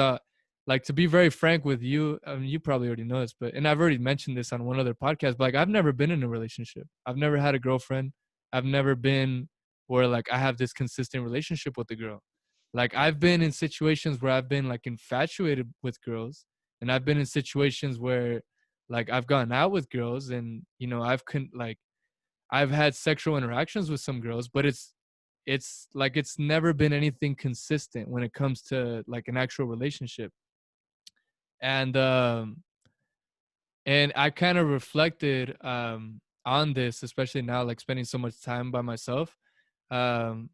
like to be very frank with you, I mean you probably already know this, but and I've already mentioned this on one other podcast, but like I've never been in a relationship. I've never had a girlfriend. I've never been where like I have this consistent relationship with a girl. Like I've been in situations where I've been like infatuated with girls, and I've been in situations where like I've gone out with girls and you know I've had sexual interactions with some girls, but it's like it's never been anything consistent when it comes to like an actual relationship. And and I kind of reflected on this, especially now, like spending so much time by myself um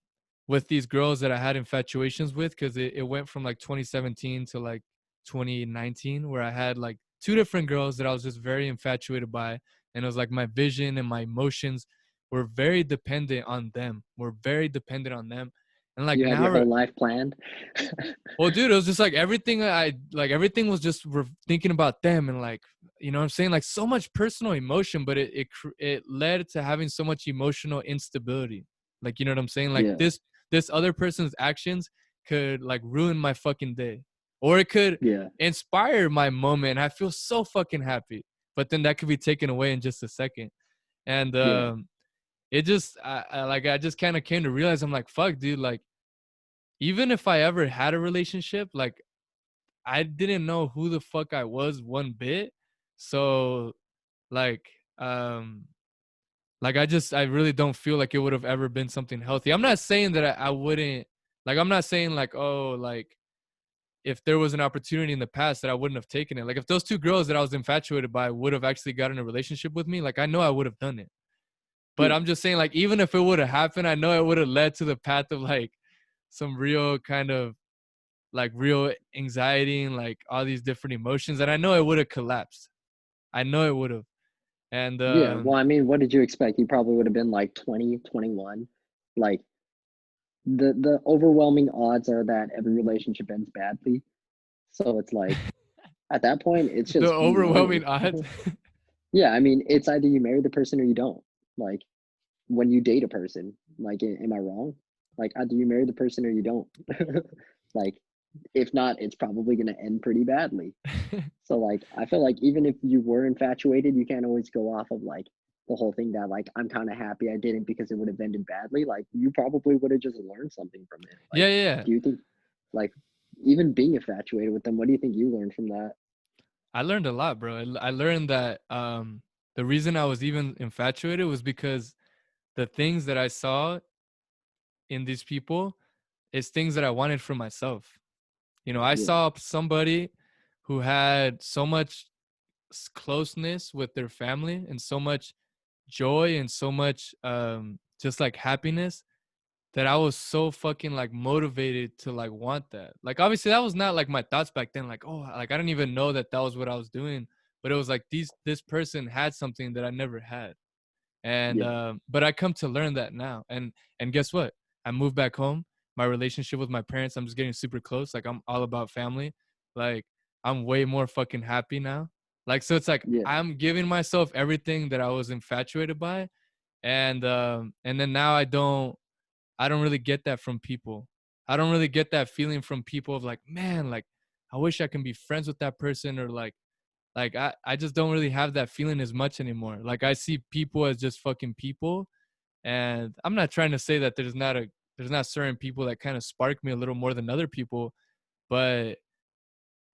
with these girls that I had infatuations with, because it went from like 2017 to like 2019 where I had like two different girls that I was just very infatuated by, and it was like my vision and my emotions were very dependent on them. We're very dependent on them. And like You had now your whole life planned. well, dude, it was just like everything like everything was just thinking about them and like you know what I'm saying, like so much personal emotion, but it led to having so much emotional instability. Like you know what I'm saying? Like Yeah. this other person's actions could like ruin my fucking day, or it could Yeah. inspire my moment. And I feel so fucking happy, but then that could be taken away in just a second. And Yeah. it just I just kind of came to realize I'm like, fuck, dude, like even if I ever had a relationship, like I didn't know who the fuck I was one bit. So like um I really don't feel like it would have ever been something healthy. I'm not saying that I wouldn't, like I'm not saying like, oh, like if there was an opportunity in the past that I wouldn't have taken it. Like if those two girls that I was infatuated by would have actually gotten a relationship with me, like I know I would have done it. But Yeah, I'm just saying, like, even if it would have happened, I know it would have led to the path of like some real kind of like real anxiety and like all these different emotions. And I know it would have collapsed. I know it would have. And yeah. Well, I mean, what did you expect? You probably would have been like 20, 21. Like the overwhelming odds are that every relationship ends badly. So it's like at that point, it's the just you learning. overwhelming odds. Yeah, I mean, it's either you marry the person or you don't. Like when you date a person, like, am I wrong? Like, either you marry the person or you don't. Like, if not, it's probably going to end pretty badly. So, like, I feel like even if you were infatuated, you can't always go off of like the whole thing that like I'm kind of happy I didn't because it would have ended badly. Like, you probably would have just learned something from it. Like, Yeah, yeah, yeah. do you think, like, even being infatuated with them, what do you think you learned from that? I learned a lot, bro. I learned that the reason I was even infatuated was because the things that I saw in these people is things that I wanted for myself. You know, I Yeah, saw somebody who had so much closeness with their family and so much joy and so much just like happiness that I was so fucking like motivated to like want that. Like obviously that was not like my thoughts back then. Like, oh, like I didn't even know that that was what I was doing. But it was like this person had something that I never had. And yeah, but I come to learn that now. And guess what? I moved back home. My relationship with my parents, I'm just getting super close. Like I'm all about family. Like I'm way more fucking happy now. Like so it's like yeah, I'm giving myself everything that I was infatuated by. And then now I don't really get that from people. I don't really get that feeling from people of like, man, like I wish I can be friends with that person, or like I just don't really have that feeling as much anymore. Like I see people as just fucking people. And I'm not trying to say that there's not certain people that kind of spark me a little more than other people, but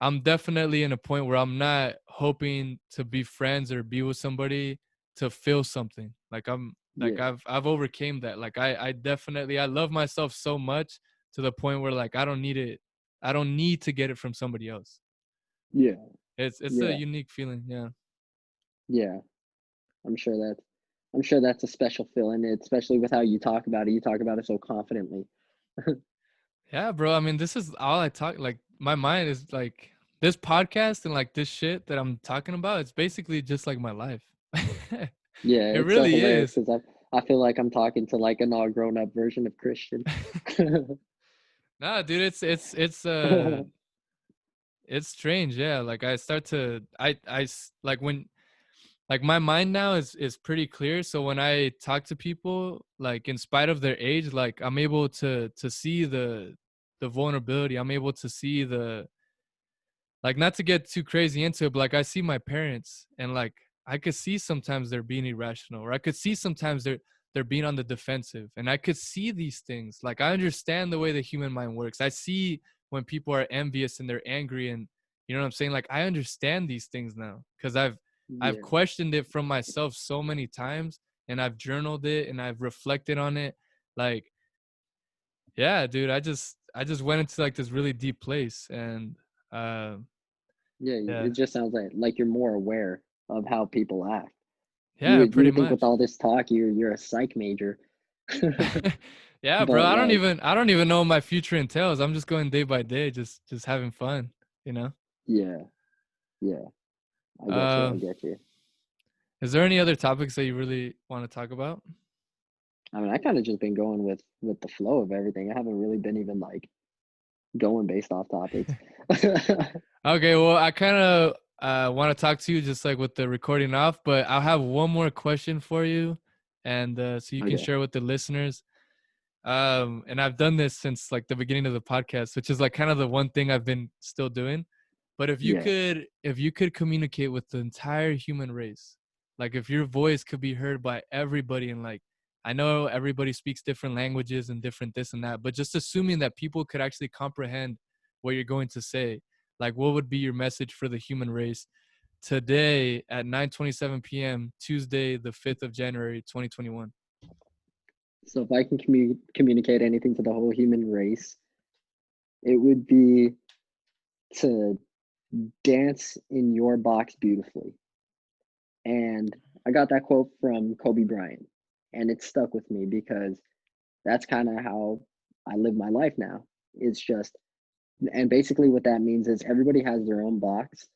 I'm definitely in a point where I'm not hoping to be friends or be with somebody to feel something. Like yeah, I've overcame that. Like I definitely I love myself so much to the point where like I don't need it. I don't need to get it from somebody else. yeah, It's a yeah, unique feeling. Yeah. yeah. I'm sure that I'm sure that's a special feeling, especially with how you talk about it. You talk about it so confidently. Yeah, bro. I mean, this is all I talk, like my mind is like this podcast and like this shit that I'm talking about, it's basically just like my life. Yeah, It it's so really hilarious is. because I feel like I'm talking to like an all grown up version of Christian. Nah, dude, it's strange. Yeah. Like I start to like when like my mind now is pretty clear. So when I talk to people, like in spite of their age, like I'm able to see the vulnerability. I'm able to see the, like not to get too crazy into it, but like I see my parents and like I could see sometimes they're being irrational, or I could see sometimes they're being on the defensive, and I could see these things. Like I understand the way the human mind works. I see when people are envious and they're angry, and you know what I'm saying? Like I understand these things now because I've Yeah, questioned it from myself so many times, and I've journaled it and I've reflected on it. Like, yeah, dude, I just went into like this really deep place. And uh yeah. yeah. It just sounds like you're more aware of how people act. Yeah, You pretty would think with much. all this talk, you're a psych major, Yeah, bro. but like, I don't even know what my future entails. I'm just going day by day, just having fun, you know? yeah, yeah. I get you. I Um, get you. is there any other topics that you really want to talk about? I mean, I kind of just been going with the flow of everything. I haven't really been even like going based off topics. Okay, well, I kind of want to talk to you just like with the recording off, but I'll have one more question for you, and so you can Okay. share with the listeners. And I've done this since like the beginning of the podcast, which is like kind of the one thing I've been still doing. But Yeah. if you could communicate with the entire human race, like if your voice could be heard by everybody in like I know everybody speaks different languages and different this and that, but just assuming that people could actually comprehend what you're going to say, like what would be your message for the human race today at 9:27 p.m. Tuesday, the 5th of January, 2021? So if I can communicate anything to the whole human race, it would be to dance in your box beautifully. And I got that quote from Kobe Bryant, and it stuck with me because that's kind of how I live my life now. It's just, and basically what that means is everybody has their own box,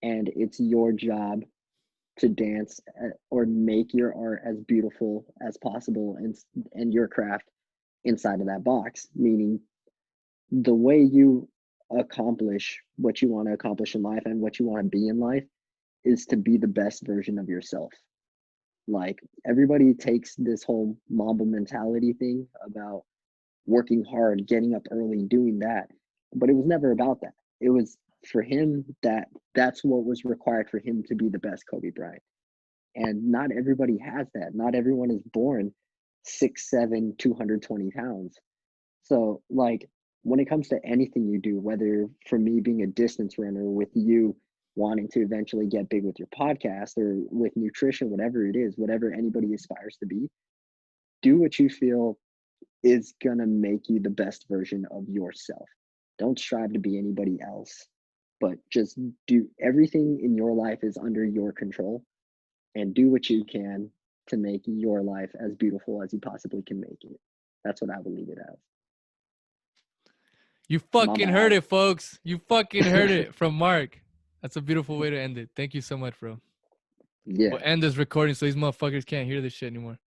and it's your job to dance or make your art as beautiful as possible and your craft inside of that box, meaning the way you accomplish what you want to accomplish in life and what you want to be in life is to be the best version of yourself. Like everybody takes this whole Mamba mentality thing about working hard, getting up early, doing that, but it was never about that. It was for him that's what was required for him to be the best Kobe Bryant. And not everybody has that. Not everyone is born 6'7", 220 pounds. So, like, when it comes to anything you do, whether for me being a distance runner, with you wanting to eventually get big with your podcast or with nutrition, whatever it is, whatever anybody aspires to be, do what you feel is going to make you the best version of yourself. Don't strive to be anybody else, but just do everything in your life is under your control and do what you can to make your life as beautiful as you possibly can make it. That's what I would leave it as. You fucking Mamba heard out. it, folks. You fucking heard it from Mark. That's a beautiful way to end it. Thank you so much, bro. Yeah. We'll end this recording so these motherfuckers can't hear this shit anymore.